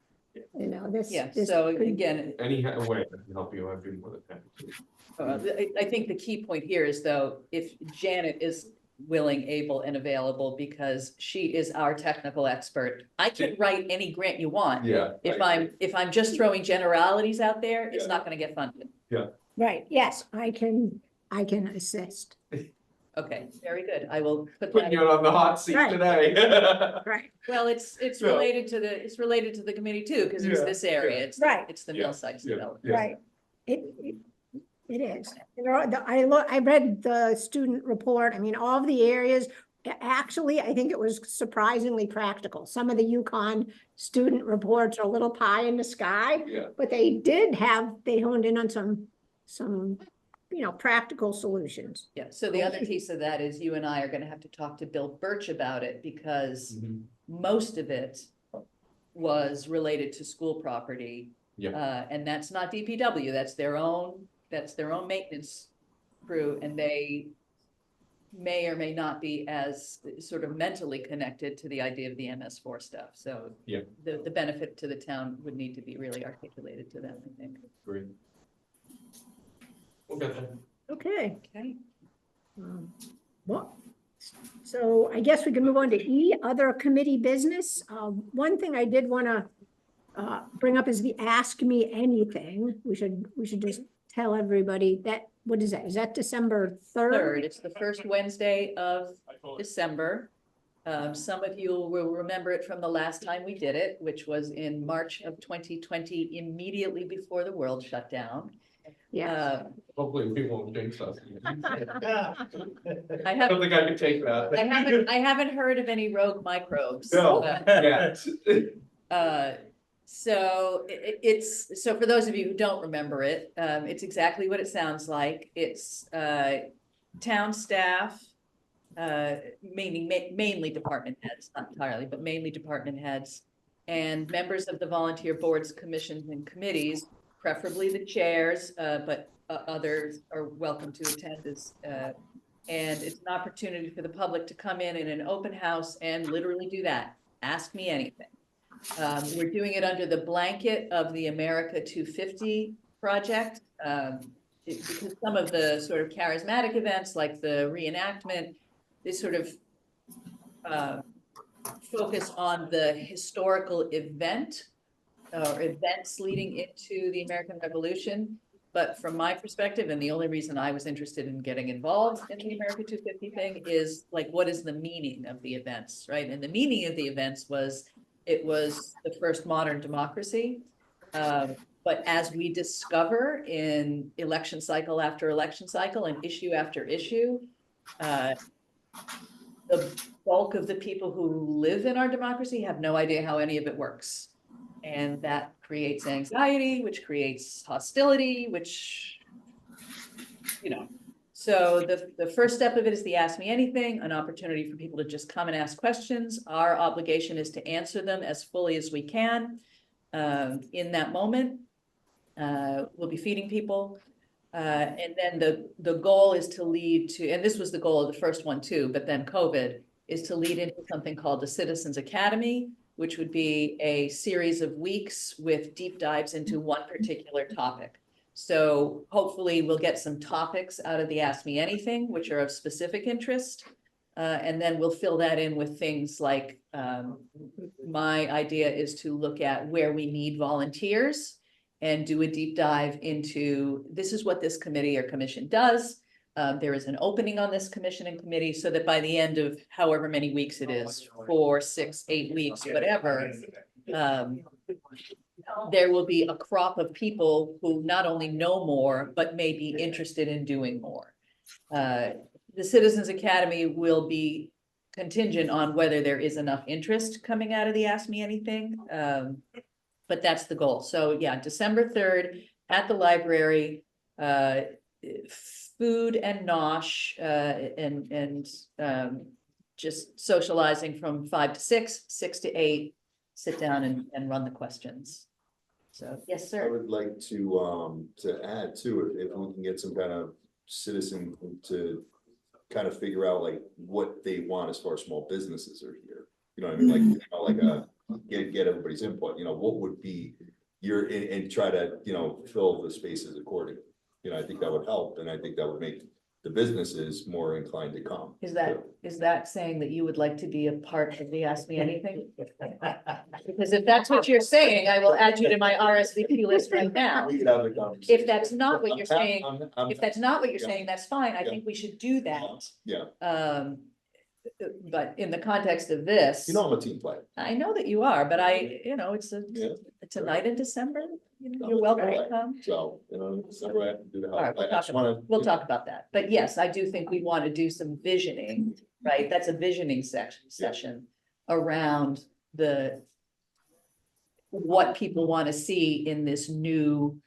S1: this.
S2: Yeah,
S1: this
S2: so
S1: could-
S2: again,
S8: Any way I can help you, I'd be more than happy.
S2: I think the key point here is though, if Janet is willing, able, and available, because she is our technical expert, I can write any grant you want.
S8: Yeah.
S2: If I'm just throwing generalities out there, it's
S8: Yeah.
S2: not gonna get funded.
S1: Right, yes, I can assist,
S2: Okay, very good. I will put
S8: Putting
S2: that,
S8: you on the hot seat
S1: Right.
S8: today.
S1: right,
S2: well, it's
S8: Yeah.
S2: related to the committee too, because it's
S8: Yeah,
S2: this area. It's
S1: Right.
S2: It's the
S8: Yeah,
S2: mill sites
S8: yeah.
S2: development.
S1: right. It is. I read the student report. I mean, all of the areas Actually, I think it was surprisingly practical. Some of the UConn student reports are a little pie in the sky.
S6: Yeah.
S1: But they honed in on some, practical solutions.
S2: Yeah, so the other piece of that is you and I are gonna have to talk to Bill Birch about it, because most of it was related to school property.
S8: Yeah.
S2: And that's not DPW, that's their own maintenance crew, and they may or may not be as sort of mentally connected to the idea of the MS4 stuff, so.
S8: Yeah.
S2: The benefit to the town would need to be really articulated to them, I think.
S8: Great. We'll get there.
S1: Okay.
S2: Okay.
S1: Well, so I guess we can move on to E, other committee business. One thing I did want to bring up is the Ask Me Anything. We should just tell everybody that, what is that? Is that December 3rd?
S2: It's the first Wednesday of December. Some of you will remember it from the last time we did it, which was in March of 2020, immediately before the world shut down.
S1: Yeah.
S8: Hopefully people won't jinx us.
S2: I
S8: I
S2: haven't,
S8: don't think I can take that.
S2: I haven't heard of any rogue microbes.
S8: No,
S2: but,
S8: yeah.
S2: So so for those of you who don't remember it, it's exactly what it sounds like. It's town staff, mainly department heads, not entirely, but mainly department heads, and members of the volunteer boards, commissions, and committees, preferably the chairs, but others are welcome to attend as, and it's an opportunity for the public to come in an open house and literally do that. Ask me anything. We're doing it under the blanket of the America 250 project. Because some of the sort of charismatic events like the reenactment, they sort of focus on the historical event or events leading into the American Revolution. But from my perspective, and the only reason I was interested in getting involved in the America 250 thing is like, what is the meaning of the events, right? And the meaning of the events was, it was the first modern democracy. But as we discover in election cycle after election cycle and issue after issue, the bulk of the people who live in our democracy have no idea how any of it works. And that creates anxiety, which creates hostility, which, so the first step of it is the Ask Me Anything, an opportunity for people to just come and ask questions. Our obligation is to answer them as fully as we can in that moment. We'll be feeding people. And then the goal is to lead to, and this was the goal of the first one too, but then COVID, is to lead into something called the Citizens Academy, which would be a series of weeks with deep dives into one particular topic. So hopefully we'll get some topics out of the Ask Me Anything, which are of specific interest. And then we'll fill that in with things like, my idea is to look at where we need volunteers and do a deep dive into, this is what this committee or commission does. There is an opening on this commission and committee so that by the end of however many weeks it is, 4, 6, 8 weeks, whatever, there will be a crop of people who not only know more, but may be interested in doing more. The Citizens Academy will be contingent on whether there is enough interest coming out of the Ask Me Anything. But that's the goal. So yeah, December 3rd at the library, food and nosh, and just socializing from 5 to 6, 6 to 8, sit down and run the questions. So, yes,
S6: I
S2: sir.
S6: would like to add too, if we can get some kind of citizen to kind of figure out like what they want as far as small businesses are here. You know what I mean? Like, get everybody's input, what would be your, and try to, fill the spaces accordingly. I think that would help, and I think that would make the businesses more inclined to come.
S2: Is that saying that you would like to be a part of the Ask Me Anything? Because if that's what you're saying, I will add you to my RSVP list right now.
S6: We could have the conversation.
S2: If that's not what you're saying,
S6: I'm-
S2: if that's not what you're
S6: Yeah.
S2: saying, that's fine. I
S6: Yeah.
S2: think we should do that.
S6: Yeah,
S2: But in the context of this,
S6: I'm a team player.
S2: I know that you are, but it's
S6: Yeah.
S2: a night in December.
S6: No,
S2: You're
S6: it's
S2: welcome
S6: all
S2: to
S6: right.
S2: come.
S6: So, so I have to do the
S2: All right,
S6: help. I just wanna.
S2: we'll talk about that. But yes, I do think we want to do some visioning right? That's a visioning session around what people want to see in this new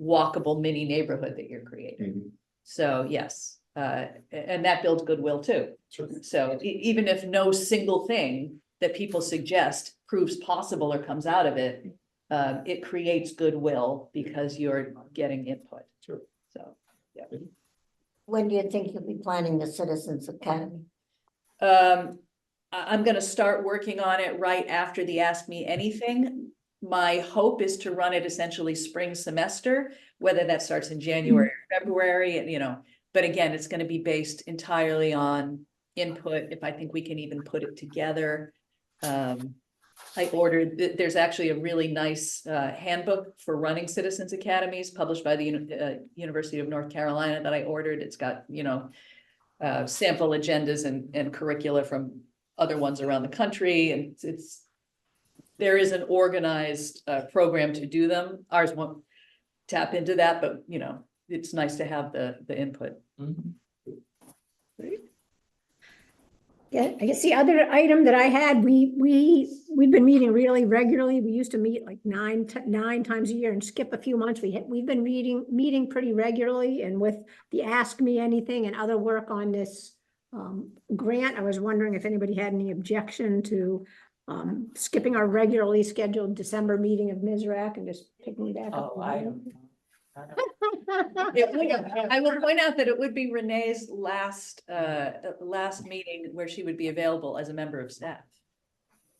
S2: walkable mini neighborhood that you're creating. So yes, and that builds goodwill too.
S6: Sure.
S2: So even if no single thing that people suggest proves possible or comes out of it, it creates goodwill because you're getting input.
S6: Sure.
S2: So, yeah.
S11: When do you think you'll be planning the Citizens Academy?
S2: I'm gonna start working on it right after the Ask Me Anything. My hope is to run it essentially spring semester, whether that starts in January or February, and but again, it's gonna be based entirely on input, if I think we can even put it together. I ordered, there's actually a really nice handbook for running Citizens Academies published by the University of North Carolina that I ordered. It's got, sample agendas and curricula from other ones around the country, and there is an organized program to do them. Ours won't tap into that, but it's nice to have the input.
S1: Yeah, I guess the other item that I had, we've been meeting really regularly. We used to meet like nine times a year and skip a few months. We've been meeting pretty regularly, and with the Ask Me Anything and other work on this grant, I was wondering if anybody had any objection to skipping our regularly scheduled December meeting of MSRAC and just picking it back up.
S9: Oh, I don't know.
S2: I will point out that it would be Renee's last meeting where she would be available as a member of staff.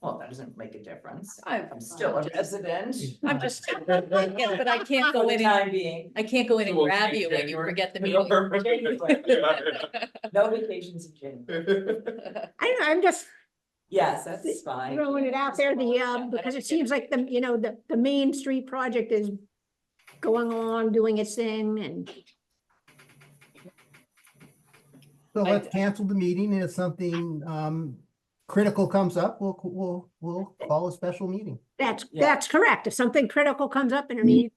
S9: Well, that doesn't make a difference.
S2: I'm
S9: I'm still a resident.
S2: I'm just, yeah, but I can't
S9: For
S2: go
S9: the
S2: in
S9: time
S2: and,
S9: being,
S2: I can't go in and
S3: So we'll
S2: grab
S3: see
S2: you when you
S3: January.
S2: forget the meeting.
S9: no vacations in January.
S1: I don't know, I'm just
S9: Yes, that's fine.
S1: throwing it out there, because it seems like the Main Street project is going on, doing its thing, and
S5: So let's cancel the meeting, and if something critical comes up, we'll call a special meeting.
S1: that's correct. If something critical comes up and it needs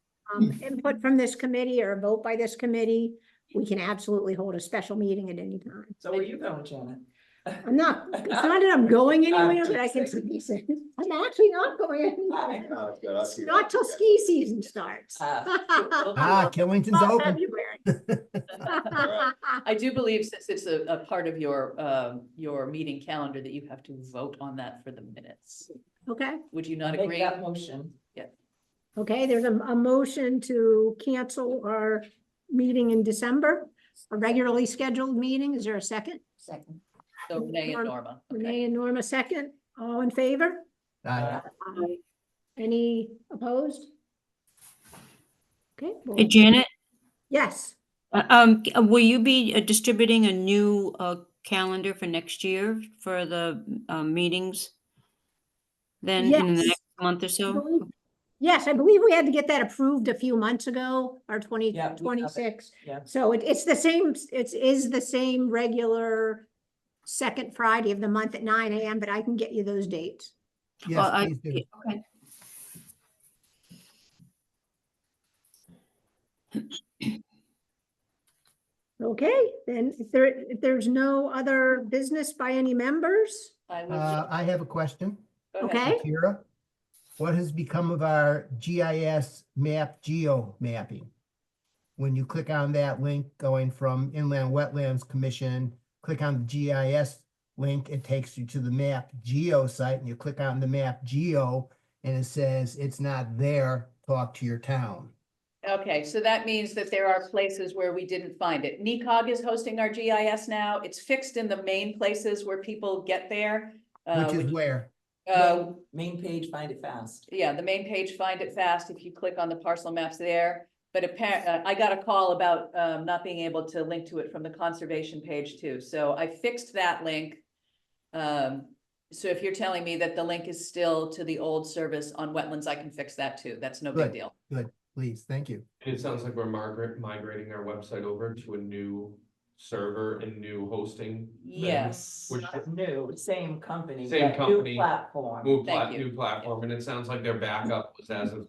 S1: input from this committee or a vote by this committee, we can absolutely hold a special meeting at any time.
S9: So where are you going, Janet?
S1: I'm not, it's not that I'm going anywhere,
S9: I'm
S1: but I can,
S9: just
S1: I'm actually not going anywhere. Not till ski season starts.
S5: Killington's open.
S1: February.
S2: I do believe, since it's a part of your meeting calendar, that you have to vote on that for the minutes.
S1: Okay,
S2: Would you not
S9: Make
S2: agree?
S9: that motion.
S1: okay, there's a motion to cancel our meeting in December, a regularly scheduled meeting. Is there a second?
S11: Second.
S2: So Renee and Norma. Okay.
S1: Renee and Norma second. All in favor?
S5: Aye.
S1: Any opposed? Okay. well,
S4: Hey, Janet,
S1: Yes,
S4: will you be distributing a new calendar for next year for the meetings? Then in the
S1: Yes.
S4: next month or
S1: I
S4: so?
S1: believe- yes, I believe we had to get that approved a few months ago, our
S9: Yeah, we have it.
S1: 2026.
S9: Yeah.
S1: So it's the same, it is the same regular second Friday of the month at 9 a.m., but I can get you those dates.
S5: Yes, please do.
S4: Okay.
S1: Okay, then if there's no other business by any members,
S2: I would.
S5: I have a question.
S2: Go ahead.
S1: okay?
S5: Kira, what has become of our GIS map geo mapping? When you click on that link going from Inland Wetlands Commission, click on the GIS link, it takes you to the map geo site, and you click on the map geo and it says it's not there, talk to your town.
S2: Okay, so that means that there are places where we didn't find it. NECOG is hosting our GIS now. It's fixed in the main places where people get there.
S5: Which is where?
S9: Main page, find it fast.
S2: Yeah, the main page, find it fast, if you click on the parcel maps there. But I got a call about not being able to link to it from the conservation page too. So I fixed that link. So if you're telling me that the link is still to the old service on wetlands, I can fix that too. That's no big
S5: Good.
S2: deal.
S5: Good, please, thank you.
S8: And it sounds like we're migrating our website over to a new server and new hosting. then,
S2: Yes.
S8: Which
S9: Not new, same company.
S8: Same
S9: but
S8: company.
S9: New platform.
S2: Thank you.
S8: new platform, and it sounds like their backup was as of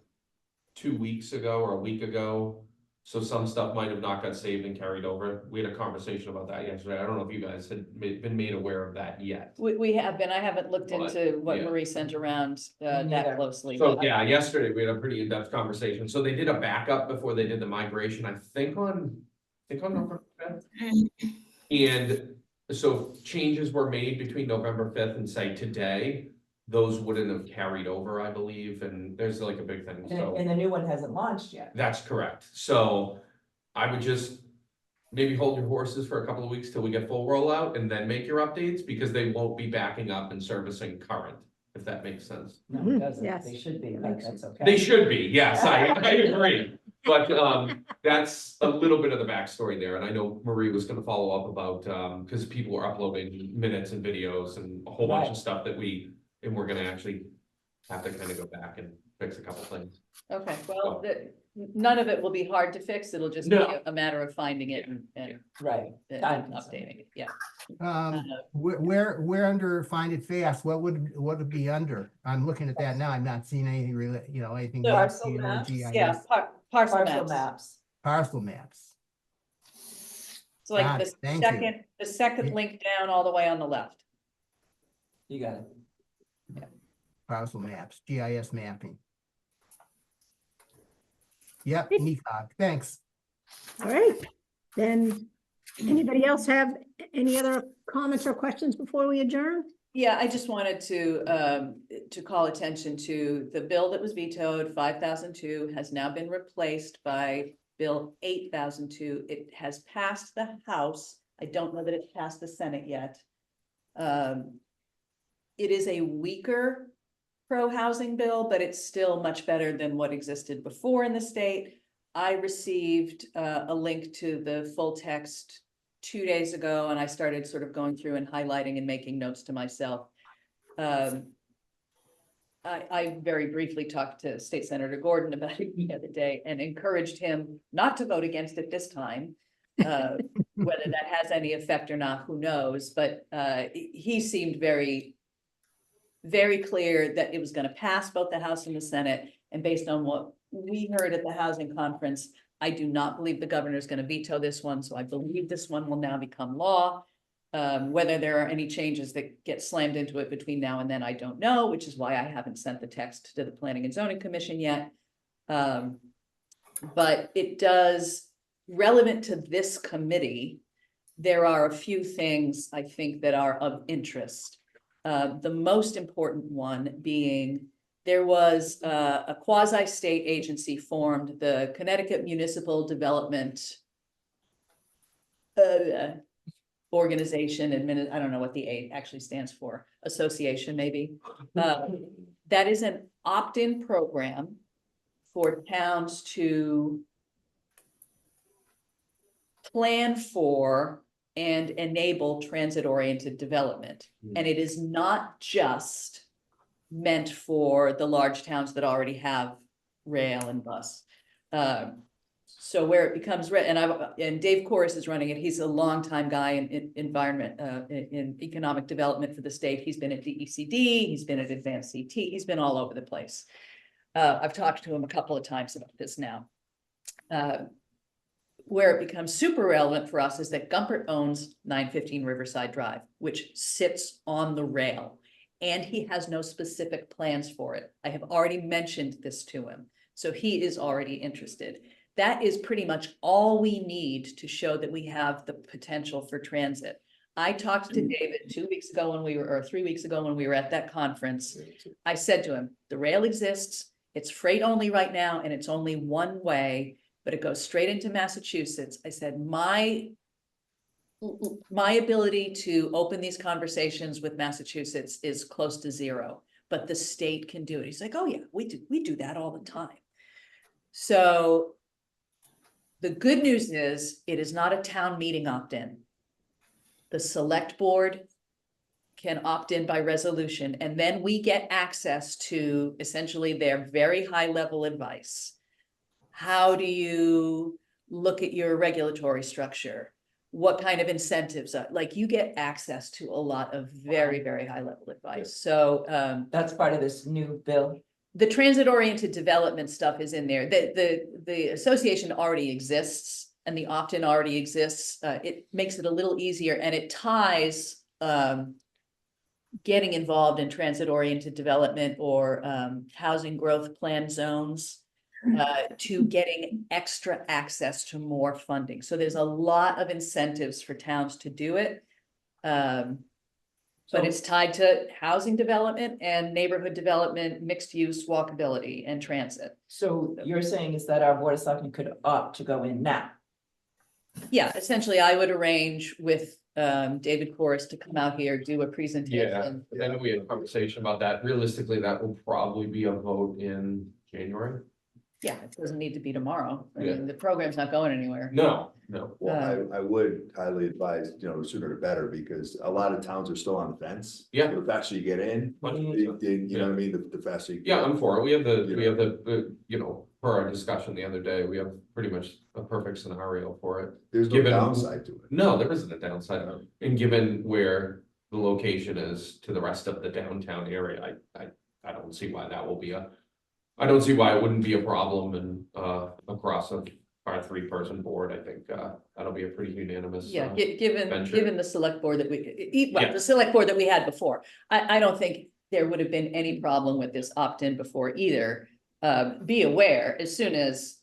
S8: 2 weeks ago or a week ago. So some stuff might have not got saved and carried over. We had a conversation about that yesterday. I don't know if you guys had been made aware of that yet.
S2: We have been, I haven't looked
S8: But,
S2: into what
S8: yeah.
S2: Marie sent around
S9: neither.
S2: that closely.
S8: So,
S2: but I-
S8: yeah, yesterday we had a pretty in-depth conversation. So they did a backup before they did the migration, I think on November 5th. And so changes were made between November 5th and say today. Those wouldn't have carried over, I believe, and there's like a big thing, so.
S9: And the new one hasn't launched yet.
S8: That's correct. So I would just maybe hold your horses for a couple of weeks till we get full rollout and then make your updates, because they won't be backing up and servicing current, if that makes sense.
S9: No, it doesn't.
S1: Yes.
S9: They should be, but that's okay.
S8: They should be, yes, I agree. But that's a little bit of the backstory there, and I know Marie was gonna follow up about because people were uploading minutes and videos and a whole bunch of
S9: Right.
S8: stuff and we're gonna actually have to kind of go back and fix a couple things.
S2: Okay, well, none of it will be hard to fix. It'll just be
S8: No.
S2: a matter of finding it and
S9: Right.
S2: and updating it, yeah.
S5: Where under find it fast, what would it be under? I'm looking at that now. I'm not seeing anything really, anything.
S9: Parcel
S5: GIS,
S9: maps?
S2: Yeah, parcel
S9: Parcel
S2: maps.
S9: maps.
S5: Parcel maps.
S2: It's like
S5: Got
S2: the
S5: it. Thank you.
S2: second
S5: Yeah.
S2: link down all the way on the left.
S9: You got it.
S5: Parcel maps, GIS mapping. Yep, NECOG, thanks.
S1: All right, then, anybody else have any other comments or questions before we adjourn?
S2: Yeah, I just wanted to call attention to the bill that was vetoed, 5002, has now been replaced by Bill 8002. It has passed the House. I don't know that it's passed the Senate yet. It is a weaker pro-housing bill, but it's still much better than what existed before in the state. I received a link to the full text 2 days ago, and I started sort of going through and highlighting and making notes to myself. I very briefly talked to State Senator Gordon about it the other day and encouraged him not to vote against it this time. Whether that has any effect or not, who knows, but he seemed very clear that it was going to pass both the House and the Senate. And based on what we heard at the housing conference, I do not believe the governor is going to veto this one. So I believe this one will now become law. Whether there are any changes that get slammed into it between now and then, I don't know, which is why I haven't sent the text to the Planning and Zoning Commission yet. But it does, relevant to this committee, there are a few things I think that are of interest. The most important one being there was a quasi-state agency formed, the Connecticut Municipal Development Organization, I don't know what the A actually stands for, association maybe. That is an opt-in program for towns to plan for and enable transit-oriented development. And it is not just meant for the large towns that already have rail and bus. So where it becomes, and Dave Corus is running it. He's a longtime guy in environment, in economic development for the state. He's been at DECD, he's been at Advanced CT, he's been all over the place. I've talked to him a couple of times about this now. Where it becomes super relevant for us is that Gumpert owns 915 Riverside Drive, which sits on the rail, and he has no specific plans for it. I have already mentioned this to him, so he is already interested. That is pretty much all we need to show that we have the potential for transit. I talked to David 2 weeks ago or 3 weeks ago when we were at that conference. I said to him, the rail exists, it's freight only right now, and it's only one way, but it goes straight into Massachusetts. I said, my ability to open these conversations with Massachusetts is close to zero, but the state can do it. He's like, oh yeah, we do that all the time. So the good news is it is not a town meeting opt-in. The select board can opt in by resolution, and then we get access to essentially their very high level advice. How do you look at your regulatory structure? What kind of incentives are, like, you get access to a lot of very, very high level advice. So
S9: That's part of this new bill.
S2: the transit-oriented development stuff is in there. The association already exists and the opt-in already exists. It makes it a little easier and it ties getting involved in transit-oriented development or housing growth plan zones to getting extra access to more funding. So there's a lot of incentives for towns to do it. But it's tied to housing development and neighborhood development, mixed use, walkability and transit.
S9: So you're saying is that our board of selectmen could opt to go in now?
S2: Yeah, essentially I would arrange with David Corus to come out here, do a presentation.
S8: I know we had a conversation about that. Realistically, that will probably be a vote in January.
S2: Yeah, it doesn't need to be tomorrow. I
S8: Yeah.
S2: mean, the program's not going anywhere.
S8: No.
S6: Well, I would highly advise, you know, the sooner the better, because a lot of towns are still on the fence.
S8: Yeah.
S6: The faster you get in, you know what I mean, the faster.
S8: Yeah, I'm for it. We have the, you know, for our discussion the other day, we have pretty much a perfect scenario for it.
S6: There's no
S8: Given-
S6: downside to it.
S8: No, there isn't a downside. And given where the location is to the rest of the downtown area, I don't see why that will be I don't see why it wouldn't be a problem and across our 3-person board, I think that'll be a pretty unanimous.
S2: Yeah, given
S8: venture.
S2: the select board that the
S8: Yeah.
S2: select board that we had before, I don't think there would have been any problem with this opt-in before either. Be aware, as soon as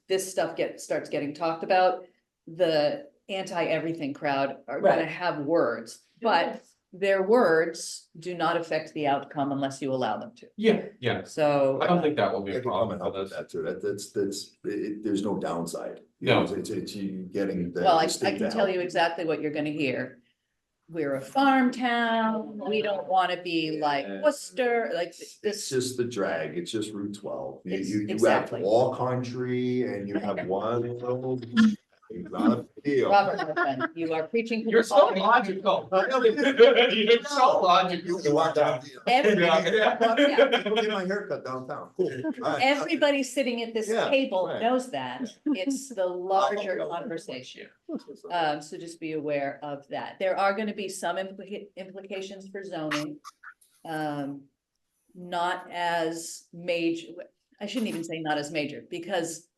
S2: this stuff starts getting talked about, the anti-everything crowd are gonna
S9: Right.
S2: have words, but their words do not affect the outcome unless you allow them to.
S8: Yeah,
S2: So.
S8: I don't think that will be
S6: I
S8: a
S6: can come
S8: problem
S6: and
S8: for
S6: help with
S8: this.
S6: that too. There's no downside. You
S8: No.
S6: know, It's you getting the.
S2: Well, I
S6: state
S2: can
S6: to
S2: tell
S6: help.
S2: you exactly what you're gonna hear. We're a farm town, we don't wanna be like Worcester, like
S6: It's
S2: this.
S6: just the drag, it's just Route 12. You have
S2: Exactly.
S6: all country and you have one little, not a big deal.
S2: Robert, my friend, you are preaching. to
S8: You're
S2: the
S8: so
S2: choir.
S8: logical. You're so logical.
S6: You walk down.
S2: Every-
S6: Go get my haircut downtown. Cool. All right.
S2: Everybody sitting at this
S6: Yeah,
S2: table
S6: right.
S2: knows that. It's the larger conversation. So just be aware of that. There are gonna be some implications for zoning. Not as major, I shouldn't even say not as major, because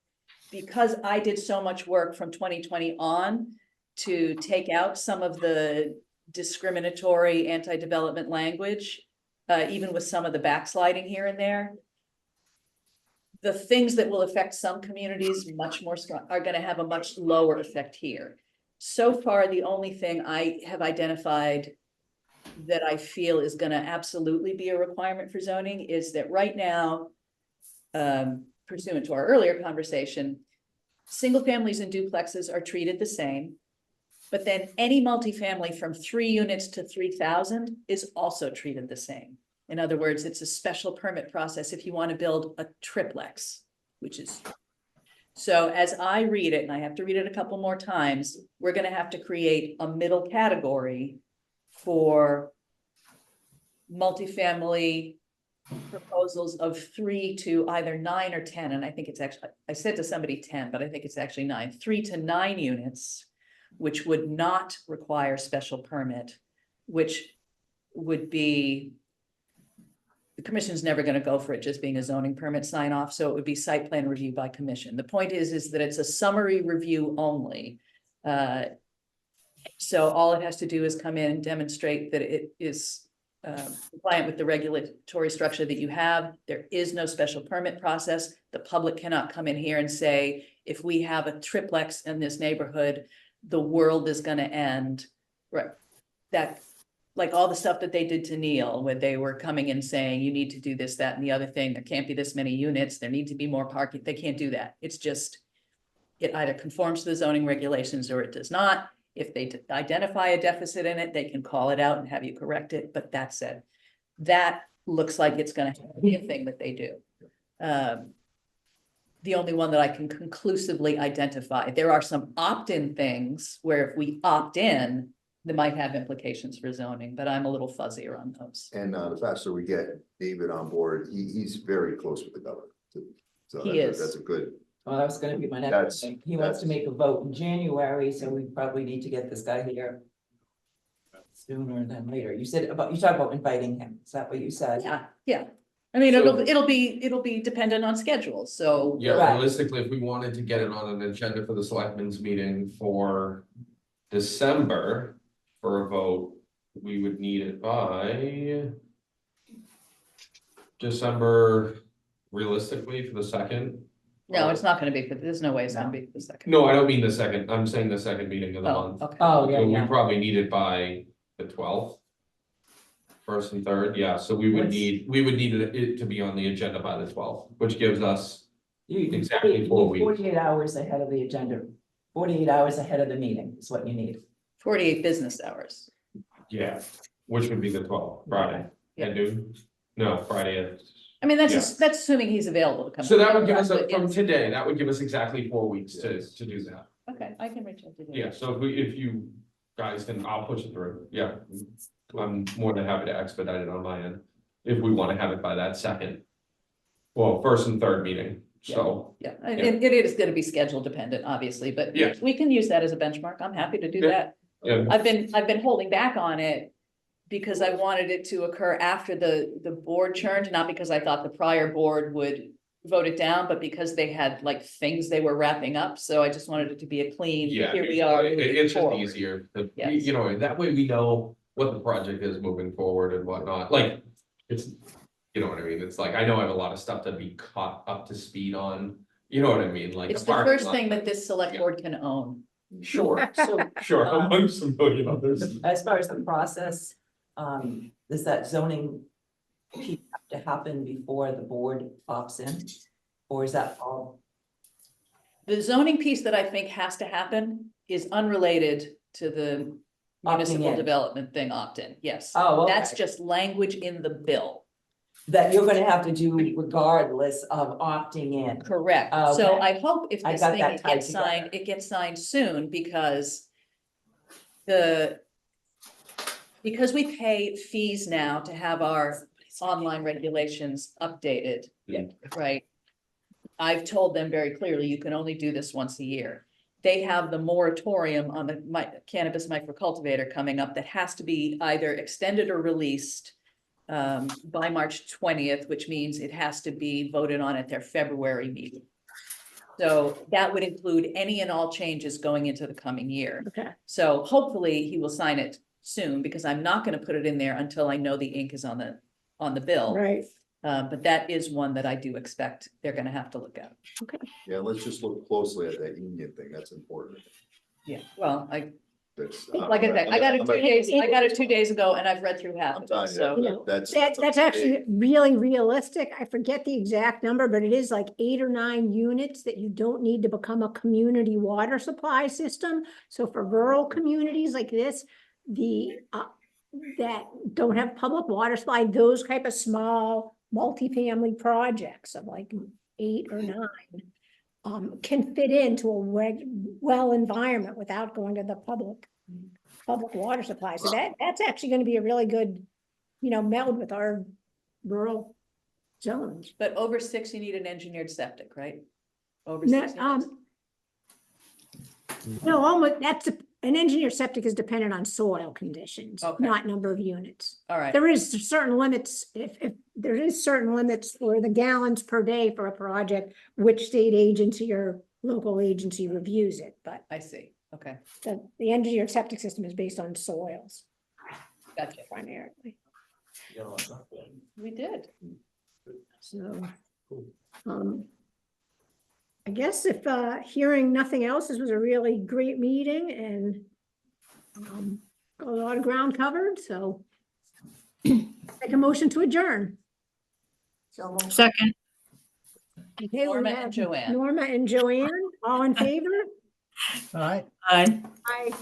S2: I did so much work from 2020 on to take out some of the discriminatory anti-development language, even with some of the backsliding here and there. The things that will affect some communities much more strong are gonna have a much lower effect here. So far, the only thing I have identified that I feel is gonna absolutely be a requirement for zoning is that right now, pursuant to our earlier conversation, single families and duplexes are treated the same. But then any multifamily from 3 units to 3,000 is also treated the same. In other words, it's a special permit process if you want to build a triplex, which is. So as I read it, and I have to read it a couple more times, we're gonna have to create a middle category for multifamily proposals of 3 to either 9 or 10, and I think it's actually, I said to somebody 10, but I think it's actually 9, 3 to 9 units, which would not require special permit, which would be, the commission's never gonna go for it just being a zoning permit sign off, so it would be site plan review by commission. The point is that it's a summary review only. So all it has to do is come in and demonstrate that it is compliant with the regulatory structure that you have. There is no special permit process. The public cannot come in here and say, if we have a triplex in this neighborhood, the world is gonna end. Right, that, like all the stuff that they did to Neil, where they were coming in saying, you need to do this, that, and the other thing, there can't be this many units, there need to be more parking, they can't do that. It's just, it either conforms to the zoning regulations or it does not. If they identify a deficit in it, they can call it out and have you correct it, but that's it. That looks like it's gonna be a thing that they do. The only one that I can conclusively identify, there are some opt-in things where if we opt in, they might have implications for zoning, but I'm a little fuzzier on those.
S6: And the faster we get David on board, he's very close with the governor too. So
S2: He is.
S6: that's a good.
S9: Well, that was gonna be my next
S6: That's-
S9: thing. He wants to make a vote in January, so we probably need to get this guy here sooner than later. You talked about inviting him. Is that what you said?
S2: Yeah, I mean,
S8: So-
S2: it'll be dependent on schedules, so.
S8: Yeah,
S9: Right.
S8: realistically, if we wanted to get it on an agenda for the selectmen's meeting for December for a vote, we would need it by December, realistically, for the second.
S2: No, it's not gonna be, there's no way it's gonna be the second.
S8: No, I don't mean the second, I'm saying the second meeting of the
S2: Oh,
S8: month.
S2: okay.
S9: Oh, yeah,
S8: So we
S9: yeah.
S8: probably need it by the 12th. First and third, yeah, so we would need it to be on the agenda by the 12th, which gives us,
S9: You-
S8: Exactly
S9: you
S8: 4
S9: need
S8: weeks.
S9: 48 hours ahead of the agenda, 48 hours ahead of the meeting is what you need.
S2: 48 business hours.
S8: yeah, which would be the 12th, Friday,
S2: Yeah.
S8: at noon? No, Friday at.
S2: I mean,
S8: Yeah.
S2: that's assuming he's available to come.
S8: So that would give us,
S2: But
S8: from
S2: yes.
S8: today, that would give us exactly 4 weeks to do that.
S2: Okay, I can reach out to him.
S8: Yeah, so if you guys can, I'll push it through, yeah. I'm more than happy to expedite it on my end, if we want to have it by that second. Well, first and third meeting, so,
S2: Yeah, and it is gonna be schedule dependent, obviously, but
S8: Yeah.
S2: we can use that as a benchmark. I'm happy to do
S8: Yeah.
S2: that.
S8: yeah,
S2: I've been holding back on it because I wanted it to occur after the board churned, not because I thought the prior board would vote it down, but because they had like things they were wrapping up, so I just wanted it to be a clean,
S8: yeah.
S2: here we are. moving
S8: It's just
S2: forward.
S8: easier,
S2: Yes.
S8: you know, that way we know what the project is moving forward and whatnot, like, it's. You know what I mean, it's like, I know I have a lot of stuff to be caught up to speed on, you know what I mean, like.
S2: It's
S8: a
S2: the
S8: parking
S2: first
S8: lot.
S2: thing that this select
S8: Yeah.
S2: board can own.
S8: Sure,
S9: So
S8: sure, amongst a million others.
S9: as far as the process, does that zoning piece have to happen before the board opts in? Or is that all?
S2: The zoning piece that I think has to happen is unrelated to the municipal
S9: in.
S2: development thing opt-in, yes.
S9: Oh, okay.
S2: That's just language in the bill,
S9: That you're gonna have to do regardless of opting in.
S2: correct.
S9: Okay.
S2: So I hope if
S9: I
S2: this
S9: got
S2: thing
S9: that tied
S2: gets signed,
S9: together.
S2: it gets signed soon because because we pay fees now to have our online regulations updated,
S8: Yeah.
S2: right? I've told them very clearly, you can only do this once a year. They have the moratorium on the cannabis microcultivator coming up that has to be either extended or released by March 20th, which means it has to be voted on at their February meeting. So that would include any and all changes going into the coming year.
S1: Okay.
S2: So hopefully he will sign it soon, because I'm not gonna put it in there until I know the ink is on the bill.
S1: Right.
S2: But that is one that I do expect they're gonna have to look at.
S6: Yeah, let's just look closely at that union thing, that's important.
S2: Yeah, well,
S6: That's.
S2: like I said, I got it 2 days, I got it 2 days ago and I've read through half
S6: I'm
S2: of
S6: telling
S2: it,
S6: you,
S2: so.
S1: You know,
S6: that's.
S1: That's actually really realistic. I forget the exact number, but it is like 8 or 9 units that you don't need to become a community water supply system. So for rural communities like this, that don't have public water supply, those type of small multifamily projects of like 8 or 9 can fit into a well environment without going to the public water supply. So that's actually going to be a really good, meld with our rural zones.
S2: But over 6, you need an engineered septic, right? Over
S1: No,
S2: 6 units?
S1: No, almost, an engineered septic is dependent on soil conditions,
S2: Okay.
S1: not number of units.
S2: All right,
S1: There is certain limits, if there is certain limits for the gallons per day for a project, which state agency or local agency reviews it, but
S2: I see, okay,
S1: the engineered septic system is based on soils
S2: gotcha,
S1: primarily,
S2: we did.
S1: so. I guess if, hearing nothing else, this was a really great meeting and got a lot of ground covered, so make a motion to adjourn.
S11: So
S4: Second,
S1: Okay, we
S2: Norma and
S1: have
S2: Joanne.
S1: Norma and Joanne, all in favor?
S5: All right.
S4: aye.
S1: Aye.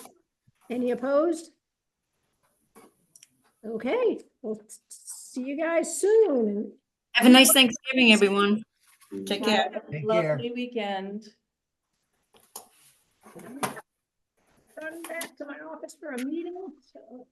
S1: Any opposed? Okay, we'll see you guys soon.
S4: Have a nice Thanksgiving, everyone. Take care.
S5: Take care.
S2: Lovely weekend.
S1: Run back to my office for a meeting, so.